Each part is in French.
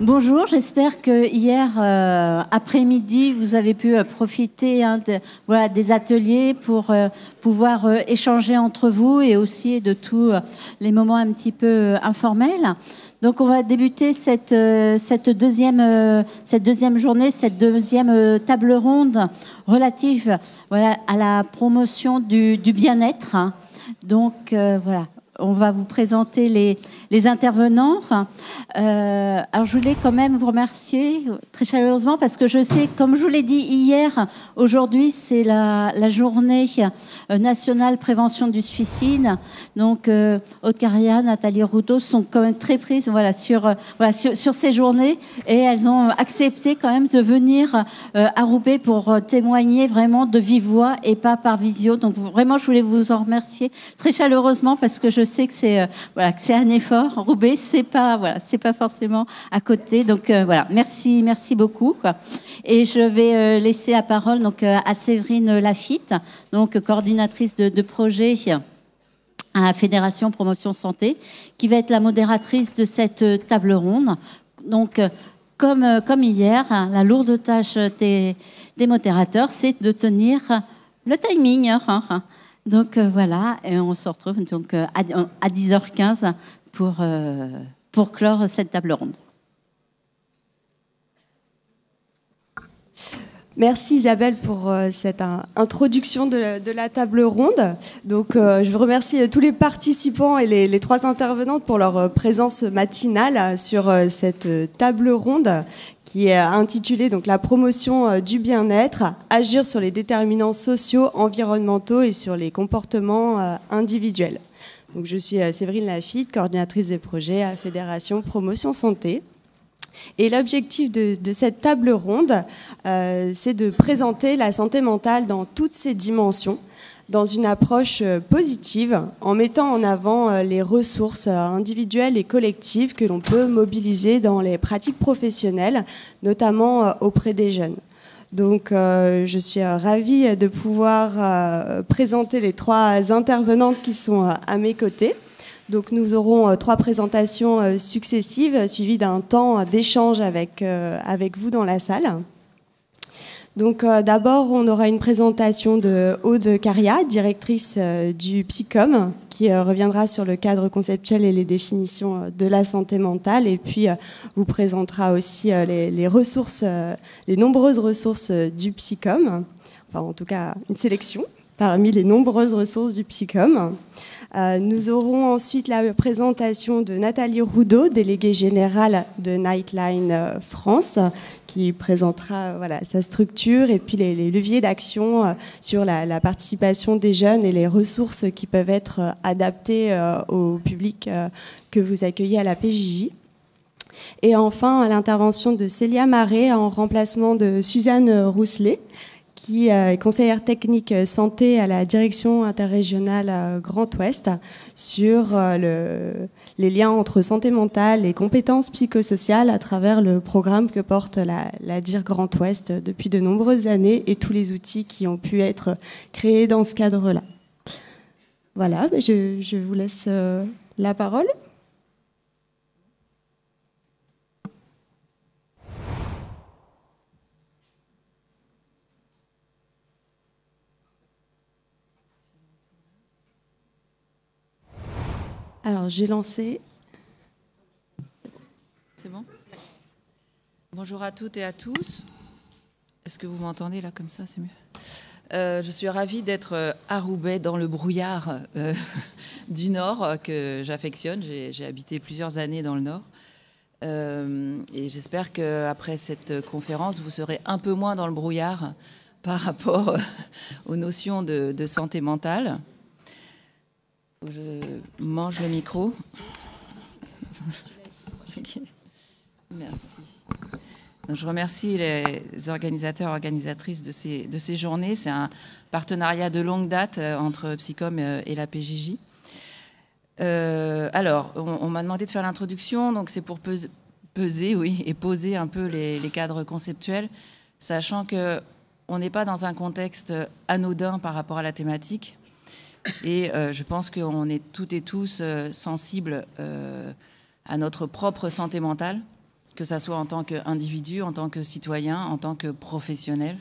Bonjour, j'espère que hier après-midi, vous avez pu profiter voilà, des ateliers pour pouvoir échanger entre vous et aussi de tous les moments un petit peu informels. Donc on va débuter cette deuxième journée, cette deuxième table ronde relative voilà, à la promotion du bien-être. Donc voilà. On va vous présenter les intervenants. Alors, je voulais quand même vous remercier très chaleureusement parce que je sais, comme je vous l'ai dit hier, aujourd'hui, c'est la journée nationale prévention du suicide. Donc, Aude Caria, Nathalie Routot sont quand même très prises sur ces journées et elles ont accepté quand même de venir à Roubaix pour témoigner vraiment de vive voix et pas par visio. Donc, vraiment, je voulais vous en remercier très chaleureusement parce que je sais que c'est un effort. Roubaix, c'est pas forcément à côté. Donc voilà, merci beaucoup. Et je vais laisser la parole donc à Séverine Lafitte, donc coordinatrice de projet à la Fédération Promotion Santé, qui va être la modératrice de cette table ronde. Donc comme hier, la lourde tâche des modérateurs, c'est de tenir le timing. Donc voilà, et on se retrouve donc à 10h15 pour clore cette table ronde. Merci Isabelle pour cette introduction de la table ronde. Donc je vous remercie tous les participants et les trois intervenantes pour leur présence matinale sur cette table ronde qui est intitulée donc la promotion du bien-être, agir sur les déterminants sociaux, environnementaux et sur les comportements individuels. Donc je suis Séverine Lafitte, coordinatrice des projets à la Fédération Promotion Santé. Et l'objectif de cette table ronde, c'est de présenter la santé mentale dans toutes ses dimensions, dans une approche positive, en mettant en avant les ressources individuelles et collectives que l'on peut mobiliser dans les pratiques professionnelles, notamment auprès des jeunes. Donc, je suis ravie de pouvoir présenter les trois intervenantes qui sont à mes côtés. Donc nous aurons trois présentations successives suivies d'un temps d'échange avec vous dans la salle. Donc d'abord, on aura une présentation de Aude Caria, directrice du Psycom, qui reviendra sur le cadre conceptuel et les définitions de la santé mentale, et puis vous présentera aussi les ressources, les nombreuses ressources du Psycom, enfin en tout cas une sélection parmi les nombreuses ressources du Psycom. Nous aurons ensuite la présentation de Nathalie Routot, déléguée générale de Nightline France, qui présentera sa structure et puis les leviers d'action sur la participation des jeunes et les ressources qui peuvent être adaptées au public que vous accueillez à la PJJ. Et enfin, l'intervention de Célia Marais en remplacement de Suzanne Rousselet, qui est conseillère technique santé à la direction interrégionale Grand Ouest sur les liens entre santé mentale et compétences psychosociales à travers le programme que porte la DIR Grand Ouest depuis de nombreuses années et tous les outils qui ont pu être créés dans ce cadre-là. Voilà, je vous laisse la parole. Alors, j'ai lancé... C'est bon ? Bonjour à toutes et à tous. Est-ce que vous m'entendez là comme ça, c'est mieux ? Je suis ravie d'être à Roubaix dans le brouillard du Nord que j'affectionne. J'ai habité plusieurs années dans le Nord. Et j'espère qu'après cette conférence, vous serez un peu moins dans le brouillard par rapport aux notions de santé mentale. Je mange le micro. Merci. Donc, je remercie les organisateurs et organisatrices de ces journées. C'est un partenariat de longue date entre Psycom et la PJJ. Alors, on m'a demandé de faire l'introduction, donc c'est pour peser, oui, et poser un peu les cadres conceptuels, sachant qu'on n'est pas dans un contexte anodin par rapport à la thématique. Et je pense qu'on est toutes et tous sensibles à notre propre santé mentale, que ça soit en tant qu'individu, en tant que citoyen, en tant que professionnel.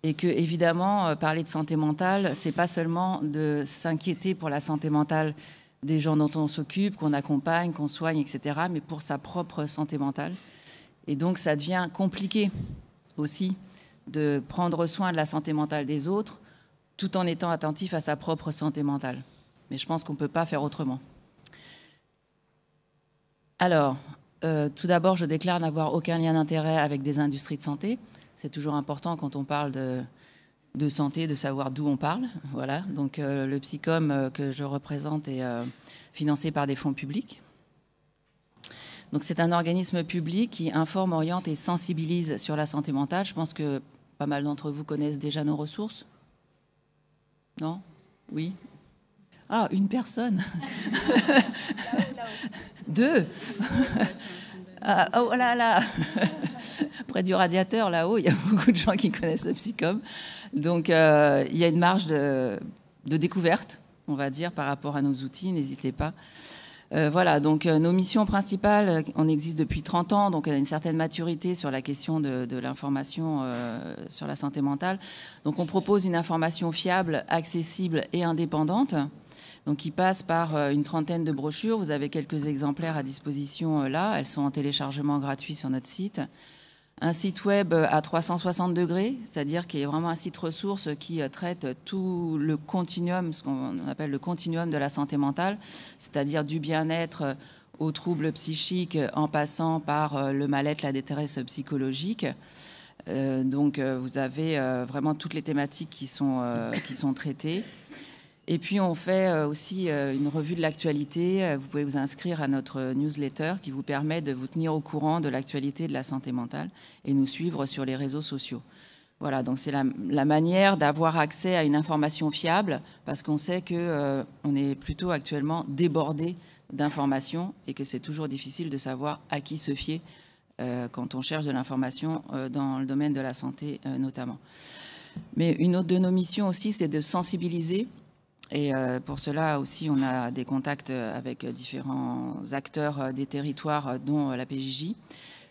Et que, évidemment, parler de santé mentale, c'est pas seulement de s'inquiéter pour la santé mentale des gens dont on s'occupe, qu'on accompagne, qu'on soigne, etc., mais pour sa propre santé mentale. Et donc, ça devient compliqué aussi de prendre soin de la santé mentale des autres, tout en étant attentif à sa propre santé mentale. Mais je pense qu'on ne peut pas faire autrement. Alors, tout d'abord, je déclare n'avoir aucun lien d'intérêt avec des industries de santé. C'est toujours important quand on parle de santé, de savoir d'où on parle. Voilà. Donc, le Psycom que je représente est financé par des fonds publics. Donc, c'est un organisme public qui informe, oriente et sensibilise sur la santé mentale. Je pense que pas mal d'entre vous connaissent déjà nos ressources. Non? Oui? Ah, une personne. Deux. Ah, oh là là. Près du radiateur, là-haut, il y a beaucoup de gens qui connaissent le Psycom. Donc, il y a une marge de découverte, on va dire, par rapport à nos outils. N'hésitez pas. Voilà, donc nos missions principales, on existe depuis 30 ans, donc on a une certaine maturité sur la question de l'information sur la santé mentale. Donc on propose une information fiable, accessible et indépendante, donc qui passe par une trentaine de brochures. Vous avez quelques exemplaires à disposition là, elles sont en téléchargement gratuit sur notre site. Un site web à 360 degrés, c'est-à-dire qui est vraiment un site ressource qui traite tout le continuum, ce qu'on appelle le continuum de la santé mentale, c'est-à-dire du bien-être aux troubles psychiques en passant par le mal-être, la détresse psychologique. Donc vous avez vraiment toutes les thématiques qui sont traitées. Et puis on fait aussi une revue de l'actualité. Vous pouvez vous inscrire à notre newsletter qui vous permet de vous tenir au courant de l'actualité de la santé mentale et nous suivre sur les réseaux sociaux. Voilà, donc c'est la manière d'avoir accès à une information fiable parce qu'on sait qu'on est plutôt actuellement débordé d'informations et que c'est toujours difficile de savoir à qui se fier quand on cherche de l'information dans le domaine de la santé notamment. Mais une autre de nos missions aussi, c'est de sensibiliser. Et pour cela aussi, on a des contacts avec différents acteurs des territoires, dont la PJJ.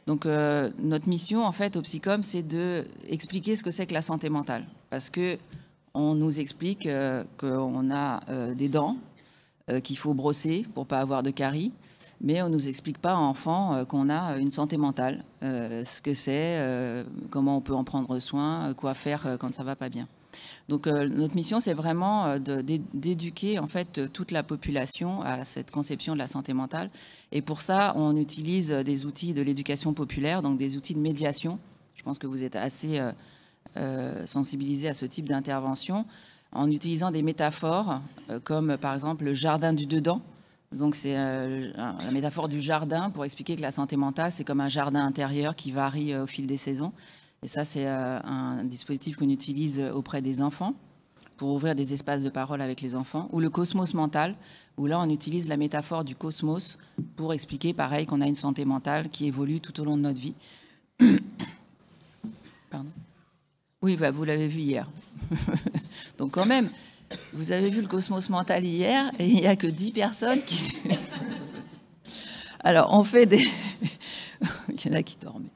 Donc notre mission, en fait, au Psycom, c'est d'expliquer ce que c'est que la santé mentale. Parce qu'on nous explique qu'on a des dents qu'il faut brosser pour ne pas avoir de caries, mais on ne nous explique pas, enfant, qu'on a une santé mentale, ce que c'est, comment on peut en prendre soin, quoi faire quand ça ne va pas bien. Donc notre mission, c'est vraiment d'éduquer en fait toute la population à cette conception de la santé mentale. Et pour ça, on utilise des outils de l'éducation populaire, donc des outils de médiation. Je pense que vous êtes assez sensibilisés à ce type d'intervention, en utilisant des métaphores comme par exemple le jardin du dedans. Donc c'est la métaphore du jardin pour expliquer que la santé mentale, c'est comme un jardin intérieur qui varie au fil des saisons. Et ça, c'est un dispositif qu'on utilise auprès des enfants pour ouvrir des espaces de parole avec les enfants. Ou le cosmos mental, où là, on utilise la métaphore du cosmos pour expliquer, pareil, qu'on a une santé mentale qui évolue tout au long de notre vie. Pardon. Oui, bah, vous l'avez vu hier. Donc quand même, vous avez vu le cosmos mental hier, et il n'y a que 10 personnes qui... Alors, on fait des... Il y en a qui dorment.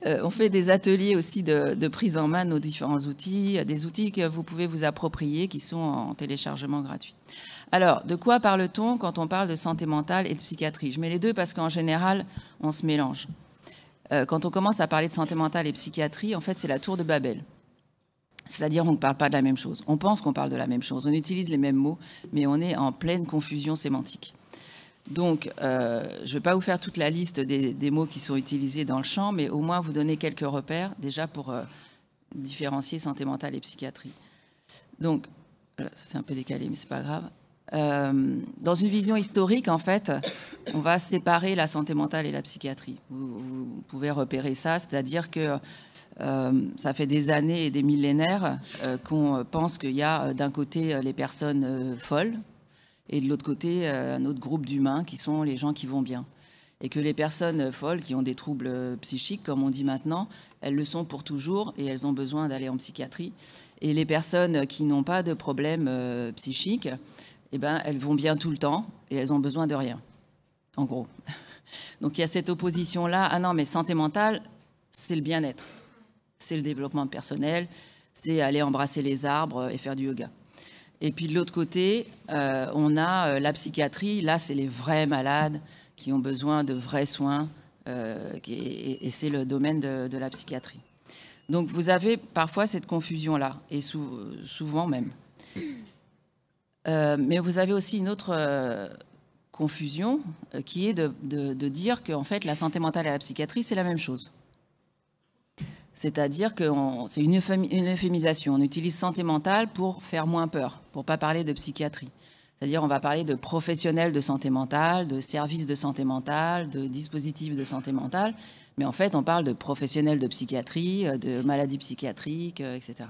On fait des ateliers aussi de prise en main de nos différents outils, des outils que vous pouvez vous approprier, qui sont en téléchargement gratuit. Alors, de quoi parle-t-on quand on parle de santé mentale et de psychiatrie? Je mets les deux parce qu'en général, on se mélange. Quand on commence à parler de santé mentale et psychiatrie, en fait, c'est la tour de Babel. C'est-à-dire qu'on ne parle pas de la même chose. On pense qu'on parle de la même chose, on utilise les mêmes mots, mais on est en pleine confusion sémantique. Donc, je ne vais pas vous faire toute la liste des mots qui sont utilisés dans le champ, mais au moins vous donner quelques repères, déjà pour différencier santé mentale et psychiatrie. Donc, c'est un peu décalé, mais ce n'est pas grave. Dans une vision historique, en fait, on va séparer la santé mentale et la psychiatrie. Vous pouvez repérer ça, c'est-à-dire que ça fait des années et des millénaires qu'on pense qu'il y a d'un côté les personnes folles, et de l'autre côté, un autre groupe d'humains qui sont les gens qui vont bien. Et que les personnes folles qui ont des troubles psychiques, comme on dit maintenant, elles le sont pour toujours et elles ont besoin d'aller en psychiatrie. Et les personnes qui n'ont pas de problème psychique, eh ben, elles vont bien tout le temps et elles ont besoin de rien, en gros. Donc il y a cette opposition-là. Ah non, mais santé mentale, c'est le bien-être, c'est le développement personnel, c'est aller embrasser les arbres et faire du yoga. Et puis de l'autre côté, on a la psychiatrie. Là, c'est les vrais malades qui ont besoin de vrais soins, et c'est le domaine de la psychiatrie. Donc vous avez parfois cette confusion-là, et souvent même. Mais vous avez aussi une autre confusion qui est de dire qu'en fait la santé mentale et la psychiatrie, c'est la même chose. C'est-à-dire que c'est une euphémisation. On utilise santé mentale pour faire moins peur, pour ne pas parler de psychiatrie. C'est-à-dire on va parler de professionnels de santé mentale, de services de santé mentale, de dispositifs de santé mentale, mais en fait on parle de professionnels de psychiatrie, de maladies psychiatriques, etc.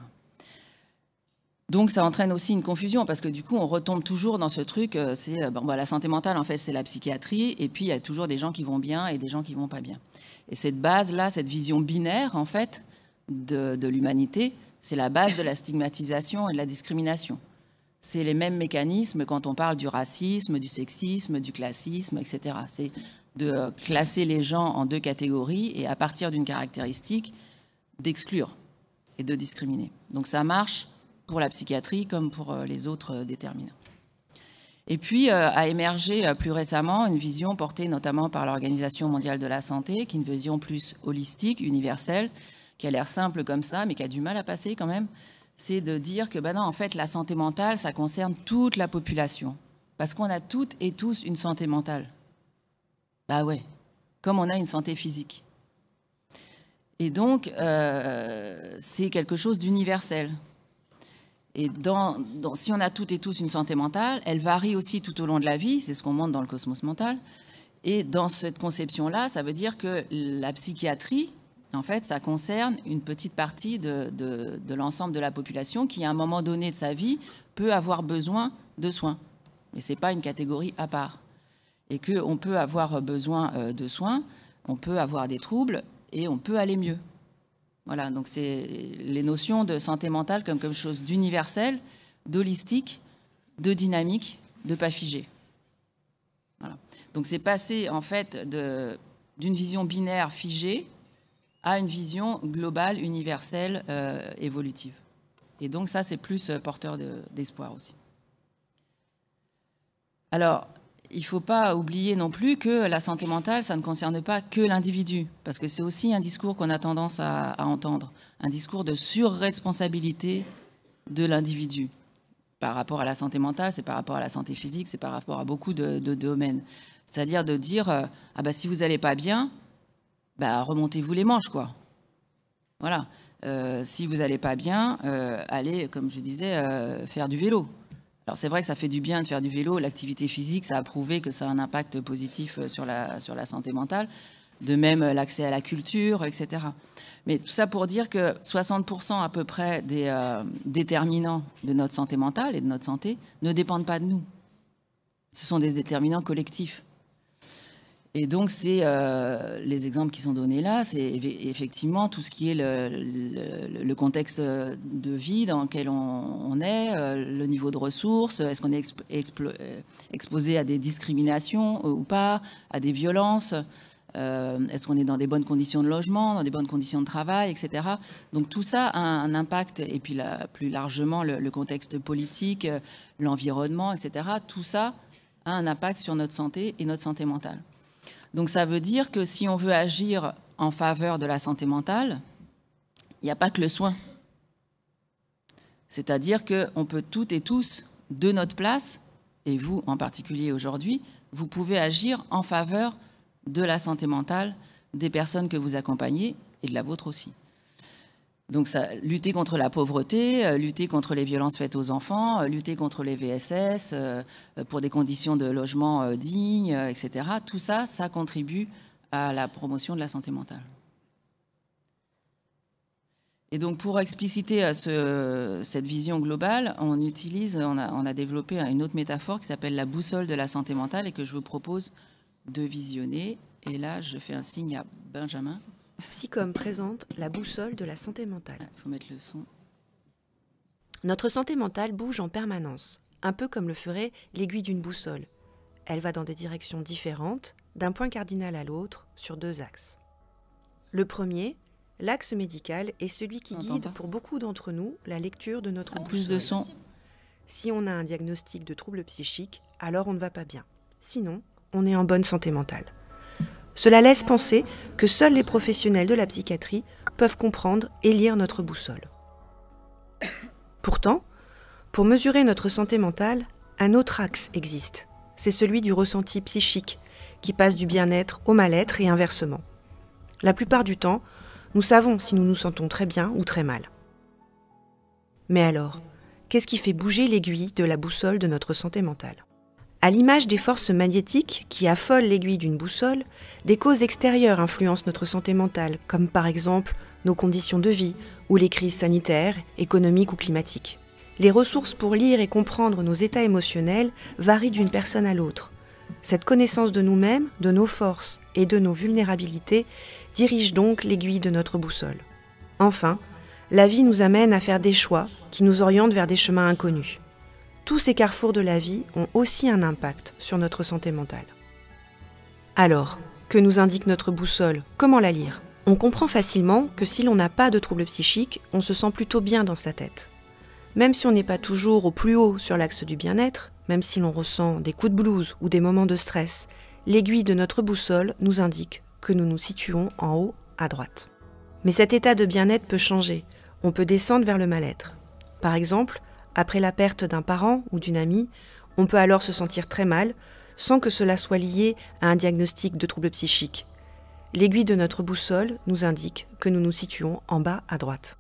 Donc ça entraîne aussi une confusion, parce que du coup on retombe toujours dans ce truc, la santé mentale en fait c'est la psychiatrie, et puis il y a toujours des gens qui vont bien et des gens qui vont pas bien. Et cette base-là, cette vision binaire, en fait, de l'humanité, c'est la base de la stigmatisation et de la discrimination. C'est les mêmes mécanismes quand on parle du racisme, du sexisme, du classisme, etc. C'est de classer les gens en deux catégories et à partir d'une caractéristique, d'exclure et de discriminer. Donc ça marche pour la psychiatrie comme pour les autres déterminants. Et puis a émergé plus récemment une vision portée notamment par l'Organisation mondiale de la santé, qui est une vision plus holistique, universelle, qui a l'air simple comme ça, mais qui a du mal à passer quand même. C'est de dire que non, en fait, la santé mentale, ça concerne toute la population. Parce qu'on a toutes et tous une santé mentale. Bah ouais, comme on a une santé physique. Et donc, c'est quelque chose d'universel. Et si on a toutes et tous une santé mentale, elle varie aussi tout au long de la vie, c'est ce qu'on montre dans le Cosmos mental. Et dans cette conception-là, ça veut dire que la psychiatrie, en fait, ça concerne une petite partie de l'ensemble de la population qui, à un moment donné de sa vie, peut avoir besoin de soins. Mais ce n'est pas une catégorie à part. Et qu'on peut avoir besoin de soins, on peut avoir des troubles et on peut aller mieux. Voilà, donc c'est les notions de santé mentale comme quelque chose d'universel, d'holistique, de dynamique, de pas figé. Voilà. Donc c'est passé en fait d'une vision binaire figée à une vision globale, universelle, évolutive. Et donc ça, c'est plus porteur d'espoir aussi. Alors, il ne faut pas oublier non plus que la santé mentale, ça ne concerne pas que l'individu, parce que c'est aussi un discours qu'on a tendance à entendre, un discours de surresponsabilité de l'individu. Par rapport à la santé mentale, c'est par rapport à la santé physique, c'est par rapport à beaucoup de domaines. C'est-à-dire de dire, si vous n'allez pas bien, remontez-vous les manches, quoi. Voilà. Si vous n'allez pas bien, allez, comme je disais, faire du vélo. Alors c'est vrai que ça fait du bien de faire du vélo, l'activité physique, ça a prouvé que ça a un impact positif sur la santé mentale, de même l'accès à la culture, etc. Mais tout ça pour dire que 60% à peu près des déterminants de notre santé mentale et de notre santé ne dépendent pas de nous. Ce sont des déterminants collectifs. Et donc, c'est les exemples qui sont donnés là, c'est effectivement tout ce qui est le contexte de vie dans lequel on est, le niveau de ressources, est-ce qu'on est exposé à des discriminations ou pas, à des violences, est-ce qu'on est dans des bonnes conditions de logement, dans des bonnes conditions de travail, etc. Donc tout ça a un impact, et puis plus largement le contexte politique, l'environnement, etc. Tout ça a un impact sur notre santé et notre santé mentale. Donc ça veut dire que si on veut agir en faveur de la santé mentale, il n'y a pas que le soin. C'est-à-dire qu'on peut toutes et tous, de notre place, et vous en particulier aujourd'hui, vous pouvez agir en faveur de la santé mentale des personnes que vous accompagnez et de la vôtre aussi. Donc ça, lutter contre la pauvreté, lutter contre les violences faites aux enfants, lutter contre les VSS, pour des conditions de logement dignes, etc. Tout ça, ça contribue à la promotion de la santé mentale. Et donc pour expliciter cette vision globale, on a développé une autre métaphore qui s'appelle la boussole de la santé mentale et que je vous propose de visionner. Et là, je fais un signe à Benjamin. Psychom présente la boussole de la santé mentale. Il faut mettre le son. Notre santé mentale bouge en permanence, un peu comme le ferait l'aiguille d'une boussole. Elle va dans des directions différentes, d'un point cardinal à l'autre sur 2 axes. Le premier, l'axe médical, est celui qui guide pour beaucoup d'entre nous la lecture de notre boussole. Plus de son. Si on a un diagnostic de trouble psychique, alors on ne va pas bien. Sinon, on est en bonne santé mentale. Cela laisse penser que seuls les professionnels de la psychiatrie peuvent comprendre et lire notre boussole. Pourtant, pour mesurer notre santé mentale, un autre axe existe. C'est celui du ressenti psychique, qui passe du bien-être au mal-être et inversement. La plupart du temps, nous savons si nous nous sentons très bien ou très mal. Mais alors, qu'est-ce qui fait bouger l'aiguille de la boussole de notre santé mentale ? À l'image des forces magnétiques qui affolent l'aiguille d'une boussole, des causes extérieures influencent notre santé mentale, comme par exemple nos conditions de vie ou les crises sanitaires, économiques ou climatiques. Les ressources pour lire et comprendre nos états émotionnels varient d'une personne à l'autre. Cette connaissance de nous-mêmes, de nos forces et de nos vulnérabilités dirige donc l'aiguille de notre boussole. Enfin, la vie nous amène à faire des choix qui nous orientent vers des chemins inconnus. Tous ces carrefours de la vie ont aussi un impact sur notre santé mentale. Alors, que nous indique notre boussole? Comment la lire? On comprend facilement que si l'on n'a pas de trouble psychique, on se sent plutôt bien dans sa tête. Même si on n'est pas toujours au plus haut sur l'axe du bien-être, même si l'on ressent des coups de blues ou des moments de stress, l'aiguille de notre boussole nous indique que nous nous situons en haut à droite. Mais cet état de bien-être peut changer. On peut descendre vers le mal-être. Par exemple, après la perte d'un parent ou d'une amie, on peut alors se sentir très mal, sans que cela soit lié à un diagnostic de trouble psychique. L'aiguille de notre boussole nous indique que nous nous situons en bas à droite.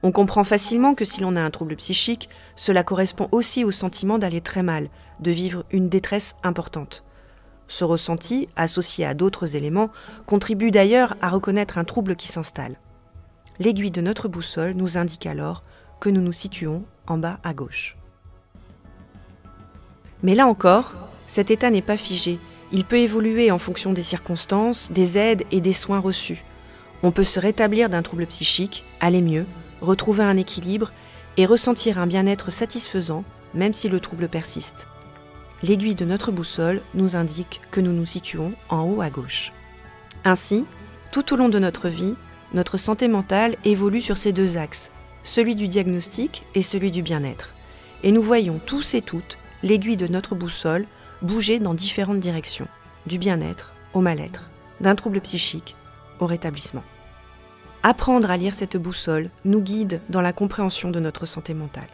On comprend facilement que si l'on a un trouble psychique, cela correspond aussi au sentiment d'aller très mal, de vivre une détresse importante. Ce ressenti, associé à d'autres éléments, contribue d'ailleurs à reconnaître un trouble qui s'installe. L'aiguille de notre boussole nous indique alors que nous nous situons en bas à gauche. Mais là encore, cet état n'est pas figé. Il peut évoluer en fonction des circonstances, des aides et des soins reçus. On peut se rétablir d'un trouble psychique, aller mieux, retrouver un équilibre et ressentir un bien-être satisfaisant, même si le trouble persiste. L'aiguille de notre boussole nous indique que nous nous situons en haut à gauche. Ainsi, tout au long de notre vie, notre santé mentale évolue sur ces 2 axes, celui du diagnostic et celui du bien-être. Et nous voyons tous et toutes l'aiguille de notre boussole bouger dans différentes directions, du bien-être au mal-être, d'un trouble psychique au rétablissement. Apprendre à lire cette boussole nous guide dans la compréhension de notre santé mentale.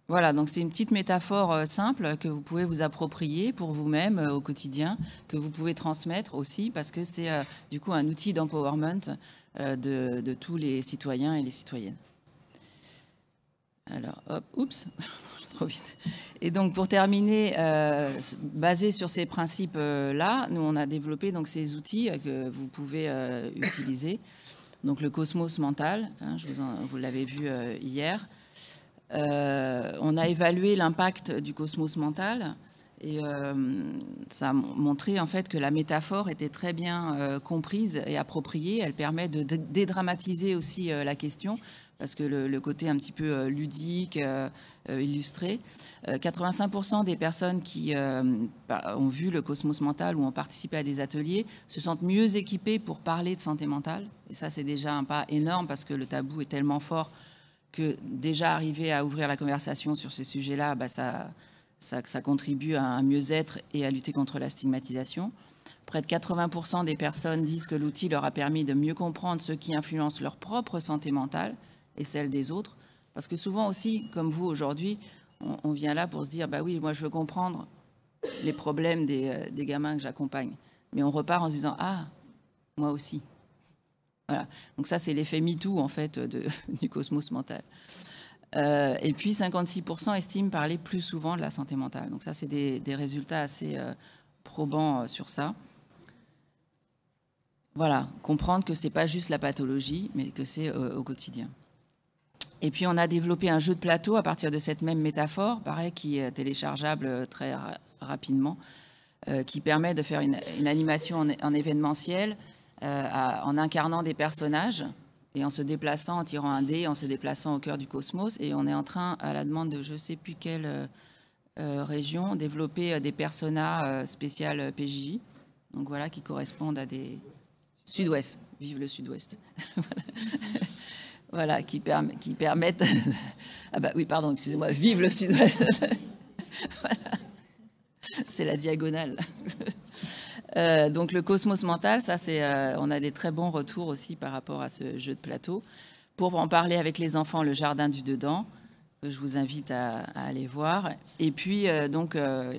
Voilà, donc c'est une petite métaphore simple que vous pouvez vous approprier pour vous-même au quotidien, que vous pouvez transmettre aussi, parce que c'est du coup un outil d'empowerment de tous les citoyens et les citoyennes. Alors, hop, oups, trop vite. Et donc pour terminer, basé sur ces principes-là, nous on a développé donc ces outils que vous pouvez utiliser. Donc le cosmos mental, hein, vous l'avez vu hier. On a évalué l'impact du cosmos mental et ça a montré en fait que la métaphore était très bien comprise et appropriée. Elle permet de dédramatiser aussi la question parce que le côté un petit peu ludique, illustré. 85% des personnes qui ont vu le cosmos mental ou ont participé à des ateliers se sentent mieux équipées pour parler de santé mentale. Et ça, c'est déjà un pas énorme parce que le tabou est tellement fort que déjà arriver à ouvrir la conversation sur ces sujets-là, ça contribue à un mieux-être et à lutter contre la stigmatisation. Près de 80% des personnes disent que l'outil leur a permis de mieux comprendre ce qui influence leur propre santé mentale et celle des autres. Parce que souvent aussi, comme vous aujourd'hui, on vient là pour se dire, bah oui, moi je veux comprendre les problèmes des gamins que j'accompagne. Mais on repart en se disant, ah, moi aussi. Voilà. Donc ça, c'est l'effet MeToo, en fait, du cosmos mental. Et puis, 56% estiment parler plus souvent de la santé mentale. Donc ça, c'est des résultats assez probants sur ça. Voilà, comprendre que ce n'est pas juste la pathologie, mais que c'est au quotidien. Et puis, on a développé un jeu de plateau à partir de cette même métaphore, pareil, qui est téléchargeable très rapidement, qui permet de faire une animation en événementiel, en incarnant des personnages Et en se déplaçant, en tirant un dé, en se déplaçant au cœur du cosmos, et on est en train, à la demande de je ne sais plus quelle région, développer des personas spéciales PJJ, donc voilà, qui correspondent à des... Sud-Ouest, vive le Sud-Ouest. Voilà, qui permettent... Ah bah oui, pardon, excusez-moi, vive le Sud-Ouest. Voilà. C'est la diagonale. Donc le cosmos mental, ça c'est, on a des très bons retours aussi par rapport à ce jeu de plateau. Pour en parler avec les enfants, le jardin du dedans, que je vous invite à aller voir. Et puis donc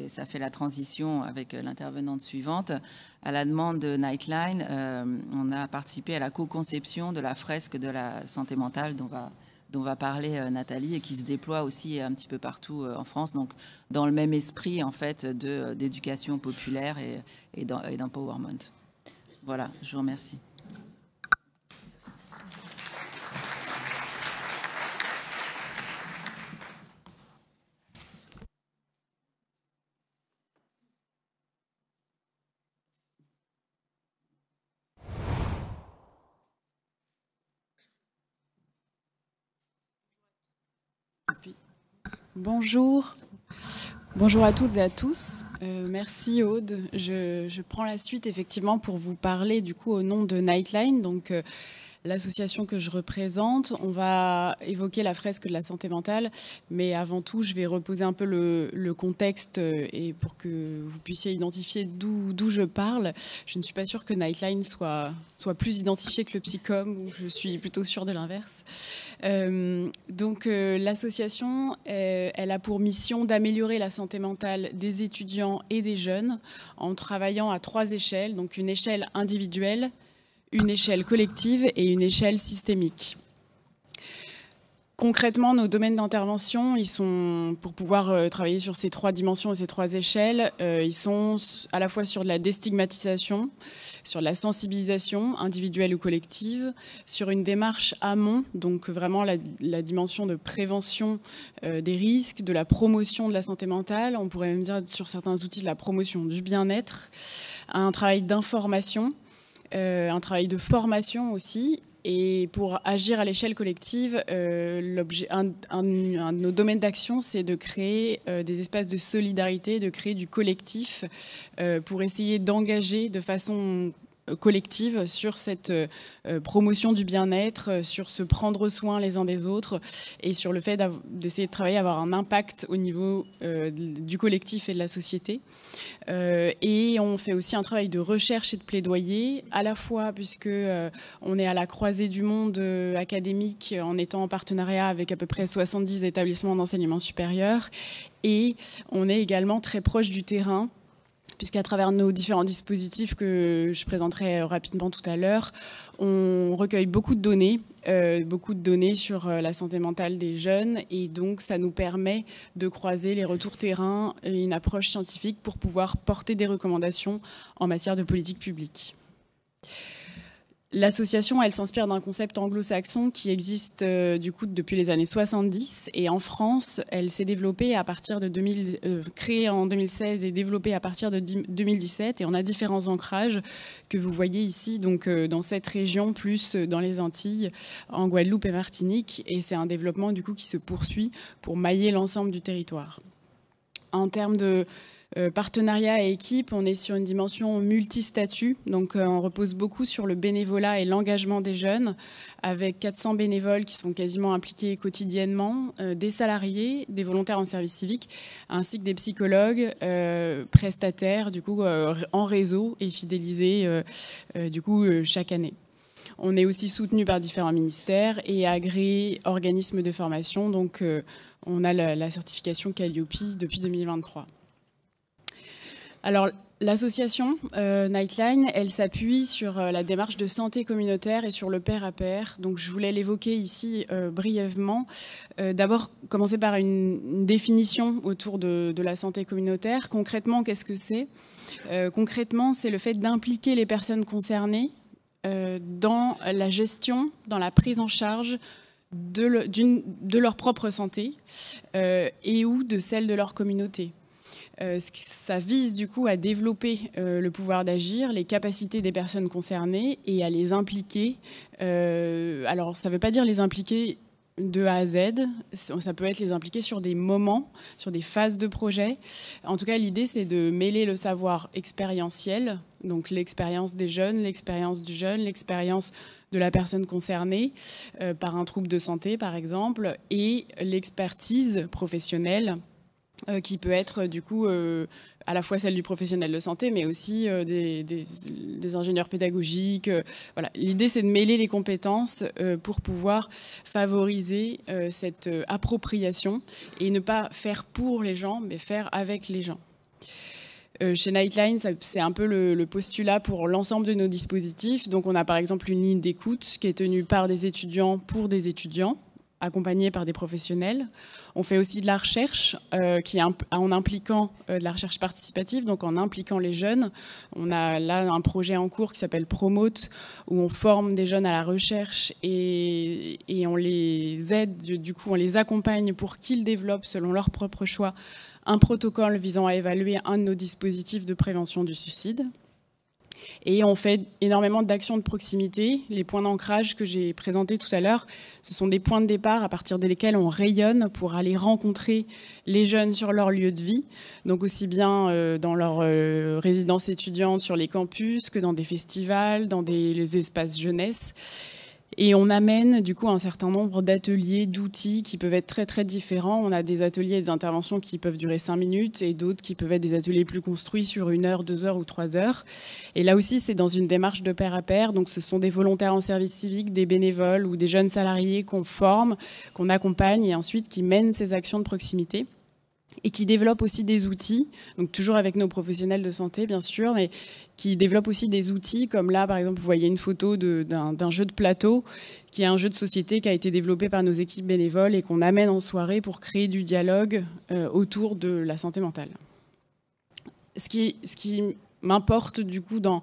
ça fait la transition avec l'intervenante suivante. À la demande de Nightline, on a participé à la co-conception de la fresque de la santé mentale dont va parler Nathalie et qui se déploie aussi un petit peu partout en France, donc dans le même esprit en fait d'éducation populaire et d'empowerment. Voilà, je vous remercie. Bonjour. Bonjour à toutes et à tous. Merci Aude. Je prends la suite effectivement pour vous parler du coup au nom de Nightline, donc l'association que je représente. On va évoquer la fresque de la santé mentale, mais avant tout, je vais reposer un peu le contexte et pour que vous puissiez identifier d'où je parle. Je ne suis pas sûre que Nightline soit plus identifié que le Psychom, ou je suis plutôt sûre de l'inverse. Donc l'association, elle a pour mission d'améliorer la santé mentale des étudiants et des jeunes en travaillant à 3 échelles, donc une échelle individuelle, une échelle collective et une échelle systémique. Concrètement, nos domaines d'intervention, ils sont, pour pouvoir travailler sur ces 3 dimensions et ces 3 échelles, ils sont à la fois sur de la déstigmatisation, sur de la sensibilisation individuelle ou collective, sur une démarche amont, donc vraiment la dimension de prévention des risques, de la promotion de la santé mentale, on pourrait même dire sur certains outils de la promotion du bien-être, un travail d'information, un travail de formation aussi. Et pour agir à l'échelle collective, un de nos domaines d'action, c'est de créer des espaces de solidarité, de créer du collectif pour essayer d'engager de façon collective sur cette promotion du bien-être, sur se prendre soin les uns des autres et sur le fait d'essayer de travailler, avoir un impact au niveau du collectif et de la société. Et on fait aussi un travail de recherche et de plaidoyer, à la fois puisque on est à la croisée du monde académique en étant en partenariat avec à peu près 70 établissements d'enseignement supérieur, et on est également très proche du terrain, puisqu'à travers nos différents dispositifs que je présenterai rapidement tout à l'heure, on recueille beaucoup de données sur la santé mentale des jeunes, et donc ça nous permet de croiser les retours terrain et une approche scientifique pour pouvoir porter des recommandations en matière de politique publique. L'association, elle s'inspire d'un concept anglo-saxon qui existe du coup depuis les années 70, et en France, elle s'est développée à partir de créée en 2016 et développée à partir de 2017, et on a différents ancrages que vous voyez ici, donc dans cette région, plus dans les Antilles, en Guadeloupe et Martinique, et c'est un développement du coup qui se poursuit pour mailler l'ensemble du territoire. En termes de partenariat et équipe, on est sur une dimension multistatut, donc on repose beaucoup sur le bénévolat et l'engagement des jeunes, avec 400 bénévoles qui sont quasiment impliqués quotidiennement, des salariés, des volontaires en service civique, ainsi que des psychologues, prestataires, du coup en réseau et fidélisés du coup chaque année. On est aussi soutenu par différents ministères et agréé organismes de formation, donc on a la certification Calliope depuis 2023. Alors, l'association Nightline, elle s'appuie sur la démarche de santé communautaire et sur le pair à pair. Donc, je voulais l'évoquer ici brièvement. D'abord, commencer par une définition autour de la santé communautaire. Concrètement, qu'est-ce que c'est ? Concrètement, c'est le fait d'impliquer les personnes concernées dans la gestion, dans la prise en charge de leur propre santé et ou de celle de leur communauté. Ça vise du coup à développer le pouvoir d'agir, les capacités des personnes concernées et à les impliquer. Alors ça ne veut pas dire les impliquer de A à Z, ça peut être les impliquer sur des moments, sur des phases de projet. En tout cas, l'idée, c'est de mêler le savoir expérientiel, donc l'expérience des jeunes, l'expérience du jeune, l'expérience de la personne concernée par un trouble de santé, par exemple, et l'expertise professionnelle qui peut être du coup à la fois celle du professionnel de santé, mais aussi des ingénieurs pédagogiques. Voilà. L'idée, c'est de mêler les compétences pour pouvoir favoriser cette appropriation et ne pas faire pour les gens, mais faire avec les gens. Chez Nightline, c'est un peu le postulat pour l'ensemble de nos dispositifs. Donc, on a par exemple une ligne d'écoute qui est tenue par des étudiants pour des étudiants, accompagnés par des professionnels. On fait aussi de la recherche en impliquant de la recherche participative, donc en impliquant les jeunes. On a là un projet en cours qui s'appelle Promote, où on forme des jeunes à la recherche et on les aide, du coup on les accompagne pour qu'ils développent selon leur propre choix un protocole visant à évaluer un de nos dispositifs de prévention du suicide. Et on fait énormément d'actions de proximité. Les points d'ancrage que j'ai présentés tout à l'heure, ce sont des points de départ à partir desquels on rayonne pour aller rencontrer les jeunes sur leur lieu de vie. Donc aussi bien dans leur résidence étudiante sur les campus que dans des festivals, dans les espaces jeunesse. Et on amène du coup un certain nombre d'ateliers, d'outils qui peuvent être très très différents. On a des ateliers et des interventions qui peuvent durer 5 minutes et d'autres qui peuvent être des ateliers plus construits sur 1 heure, 2 heures ou 3 heures. Et là aussi, c'est dans une démarche de pair à pair. Donc ce sont des volontaires en service civique, des bénévoles ou des jeunes salariés qu'on forme, qu'on accompagne et ensuite qui mènent ces actions de proximité. Et qui développent aussi des outils, donc toujours avec nos professionnels de santé bien sûr, mais qui développent aussi des outils comme là par exemple vous voyez une photo d'un jeu de plateau qui est un jeu de société qui a été développé par nos équipes bénévoles et qu'on amène en soirée pour créer du dialogue autour de la santé mentale. Ce qui m'importe du coup dans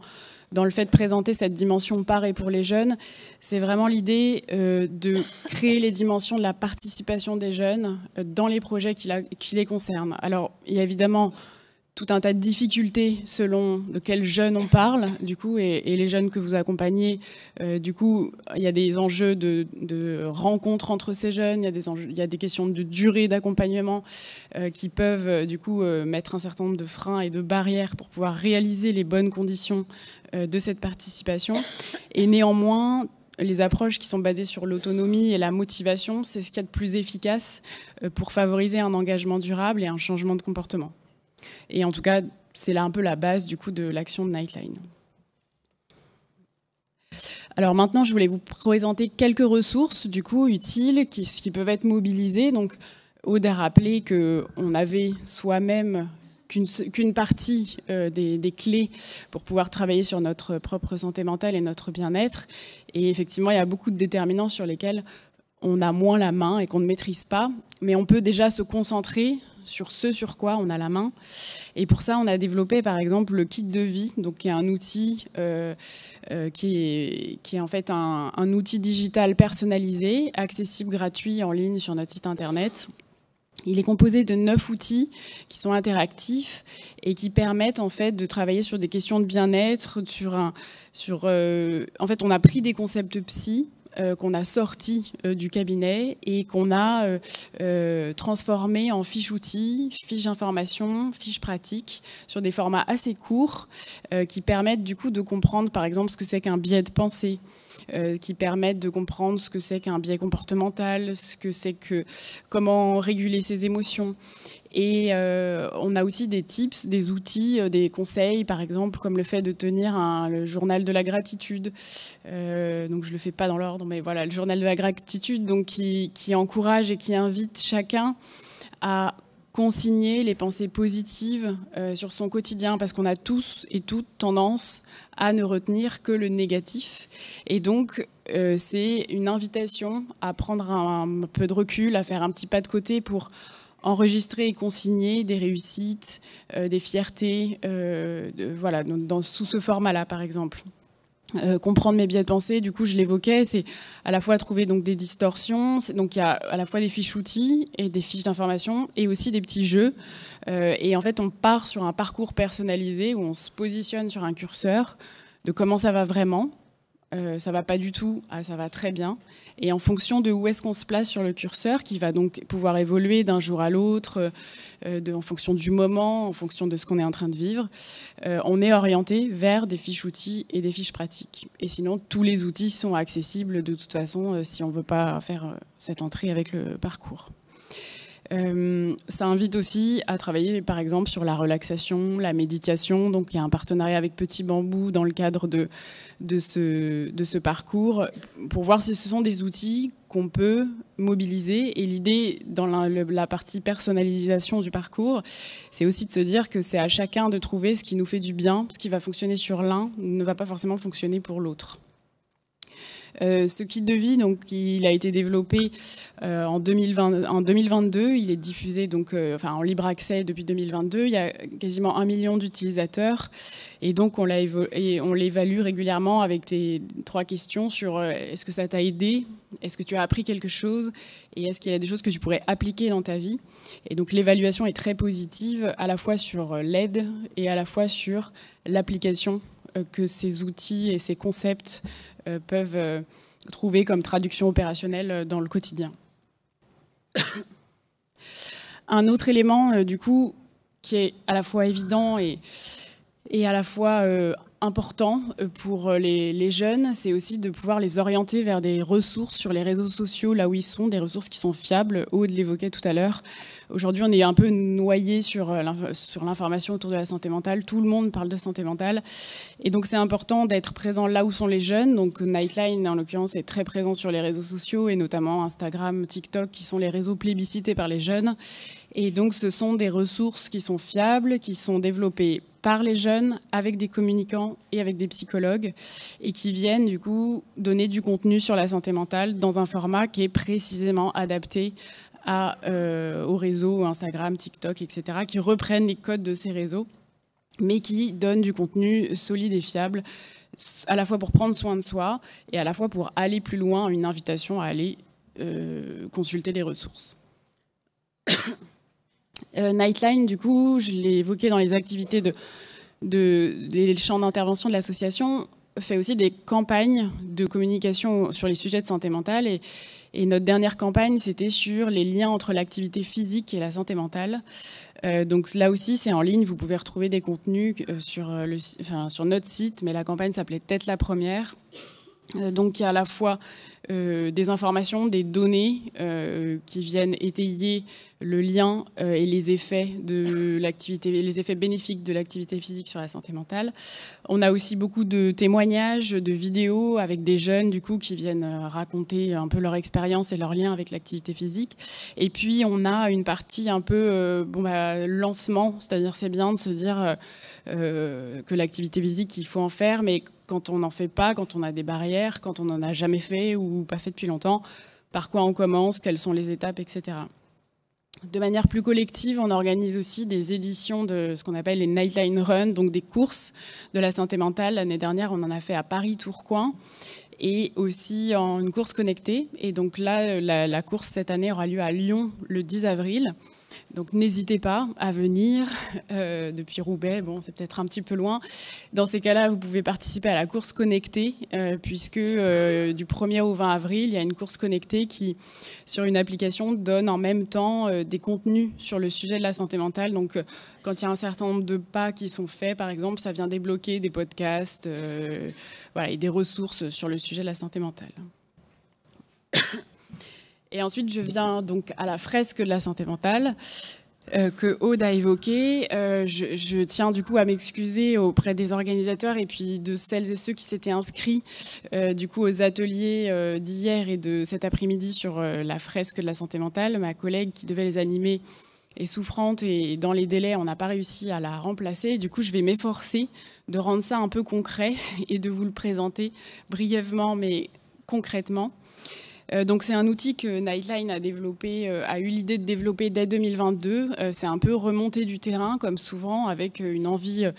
le fait de présenter cette dimension par et pour les jeunes, c'est vraiment l'idée de créer les dimensions de la participation des jeunes dans les projets qui les concernent. Alors, il y a évidemment tout un tas de difficultés selon de quels jeunes on parle, du coup, et les jeunes que vous accompagnez, du coup, il y a des enjeux de rencontres entre ces jeunes, il y a des questions de durée d'accompagnement qui peuvent, du coup, mettre un certain nombre de freins et de barrières pour pouvoir réaliser les bonnes conditions de cette participation. Et néanmoins, les approches qui sont basées sur l'autonomie et la motivation, c'est ce qu'il y a de plus efficace pour favoriser un engagement durable et un changement de comportement. Et en tout cas, c'est là un peu la base du coup de l'action de Nightline. Alors maintenant, je voulais vous présenter quelques ressources du coup utiles qui peuvent être mobilisées. Donc, Aude a rappelé qu'on avait soi-même qu'une partie des clés pour pouvoir travailler sur notre propre santé mentale et notre bien-être. Et effectivement, il y a beaucoup de déterminants sur lesquels on a moins la main et qu'on ne maîtrise pas. Mais on peut déjà se concentrer sur ce sur quoi on a la main. Et pour ça, on a développé par exemple le kit de vie, donc qui est un outil qui est en fait un outil digital personnalisé, accessible, gratuit, en ligne sur notre site internet. Il est composé de 9 outils qui sont interactifs et qui permettent en fait de travailler sur des questions de bien-être. En fait, on a pris des concepts psy qu'on a sortis du cabinet et qu'on a transformés en fiches outils, fiches d'information, fiches pratiques sur des formats assez courts qui permettent du coup de comprendre par exemple ce que c'est qu'un biais de pensée, qui permettent de comprendre ce que c'est qu'un biais comportemental, ce que c'est que comment réguler ses émotions. Et on a aussi des tips, des outils, des conseils, par exemple, comme le fait de tenir le journal de la gratitude. Donc je le fais pas dans l'ordre, mais voilà, le journal de la gratitude, donc qui encourage et qui invite chacun à consigner les pensées positives sur son quotidien, parce qu'on a tous et toutes tendance à ne retenir que le négatif. Et donc, c'est une invitation à prendre un peu de recul, à faire un petit pas de côté pour enregistrer et consigner des réussites, des fiertés, voilà, sous ce format-là, par exemple. comprendre mes biais de pensée, du coup je l'évoquais, c'est à la fois trouver donc des distorsions, donc il y a à la fois des fiches outils et des fiches d'information et aussi des petits jeux. Et en fait on part sur un parcours personnalisé où on se positionne sur un curseur de comment ça va vraiment. Ça va pas du tout, ça va très bien. Et en fonction de où est-ce qu'on se place sur le curseur, qui va donc pouvoir évoluer d'un jour à l'autre, en fonction du moment, en fonction de ce qu'on est en train de vivre, on est orienté vers des fiches outils et des fiches pratiques. Et sinon, tous les outils sont accessibles de toute façon si on veut pas faire cette entrée avec le parcours. Ça invite aussi à travailler par exemple sur la relaxation, la méditation. Donc il y a un partenariat avec Petit Bambou dans le cadre de ce parcours pour voir si ce sont des outils qu'on peut mobiliser. Et l'idée dans la partie personnalisation du parcours, c'est aussi de se dire que c'est à chacun de trouver ce qui nous fait du bien, ce qui va fonctionner sur l'un ne va pas forcément fonctionner pour l'autre. Ce kit de vie, donc, il a été développé en 2022. Il est diffusé donc, en libre accès depuis 2022. Il y a quasiment 1 million d'utilisateurs. Et donc, on l'évalue régulièrement avec les 3 questions sur est-ce que ça t'a aidé ? Est-ce que tu as appris quelque chose ? Et est-ce qu'il y a des choses que tu pourrais appliquer dans ta vie ? Et donc, l'évaluation est très positive, à la fois sur l'aide et à la fois sur l'application que ces outils et ces concepts peuvent trouver comme traduction opérationnelle dans le quotidien. Un autre élément, du coup, qui est à la fois évident et à la fois important pour les jeunes, c'est aussi de pouvoir les orienter vers des ressources sur les réseaux sociaux, là où ils sont, des ressources qui sont fiables. Aude l'évoquait tout à l'heure. Aujourd'hui, on est un peu noyé sur l'information autour de la santé mentale. Tout le monde parle de santé mentale. Et donc, c'est important d'être présent là où sont les jeunes. Donc, Nightline, en l'occurrence, est très présent sur les réseaux sociaux et notamment Instagram, TikTok, qui sont les réseaux plébiscités par les jeunes. Et donc, ce sont des ressources qui sont fiables, qui sont développées par les jeunes, avec des communicants et avec des psychologues, et qui viennent du coup donner du contenu sur la santé mentale dans un format qui est précisément adapté aux réseaux Instagram, TikTok, etc., qui reprennent les codes de ces réseaux, mais qui donnent du contenu solide et fiable, à la fois pour prendre soin de soi et à la fois pour aller plus loin, une invitation à aller consulter les ressources. Nightline, du coup, je l'ai évoqué dans les activités des champs d'intervention de l'association, fait aussi des campagnes de communication sur les sujets de santé mentale. Et notre dernière campagne, c'était sur les liens entre l'activité physique et la santé mentale. Donc là aussi, c'est en ligne. Vous pouvez retrouver des contenus sur notre site, mais la campagne s'appelait Tête la première. Donc il y a à la fois des informations, des données qui viennent étayer le lien et les effets de l'activité, les effets bénéfiques de l'activité physique sur la santé mentale. On a aussi beaucoup de témoignages, de vidéos avec des jeunes du coup qui viennent raconter un peu leur expérience et leur lien avec l'activité physique. Et puis on a une partie un peu lancement, c'est-à-dire c'est bien de se dire que l'activité physique il faut en faire, mais quand on n'en fait pas, quand on a des barrières, quand on n'en a jamais fait ou pas fait depuis longtemps, par quoi on commence, quelles sont les étapes, etc. De manière plus collective, on organise aussi des éditions de ce qu'on appelle les Nightline Run, donc des courses de la santé mentale. L'année dernière, on en a fait à Paris-Tourcoing et aussi en une course connectée. Et donc là, la course cette année aura lieu à Lyon le 10 avril. Donc n'hésitez pas à venir depuis Roubaix, bon c'est peut-être un petit peu loin. Dans ces cas-là, vous pouvez participer à la course connectée puisque du 1er au 20 avril, il y a une course connectée qui, sur une application, donne en même temps des contenus sur le sujet de la santé mentale. Donc quand il y a un certain nombre de pas qui sont faits, par exemple, ça vient débloquer des podcasts et des ressources sur le sujet de la santé mentale. Et ensuite, je viens donc à la fresque de la santé mentale que Aude a évoquée. Je tiens du coup à m'excuser auprès des organisateurs et puis de celles et ceux qui s'étaient inscrits du coup aux ateliers d'hier et de cet après-midi sur la fresque de la santé mentale. Ma collègue qui devait les animer est souffrante et dans les délais, on n'a pas réussi à la remplacer. Du coup, je vais m'efforcer de rendre ça un peu concret et de vous le présenter brièvement mais concrètement. Donc c'est un outil que Nightline a eu l'idée de développer dès 2022. C'est un peu remonté du terrain, comme souvent, avec une envie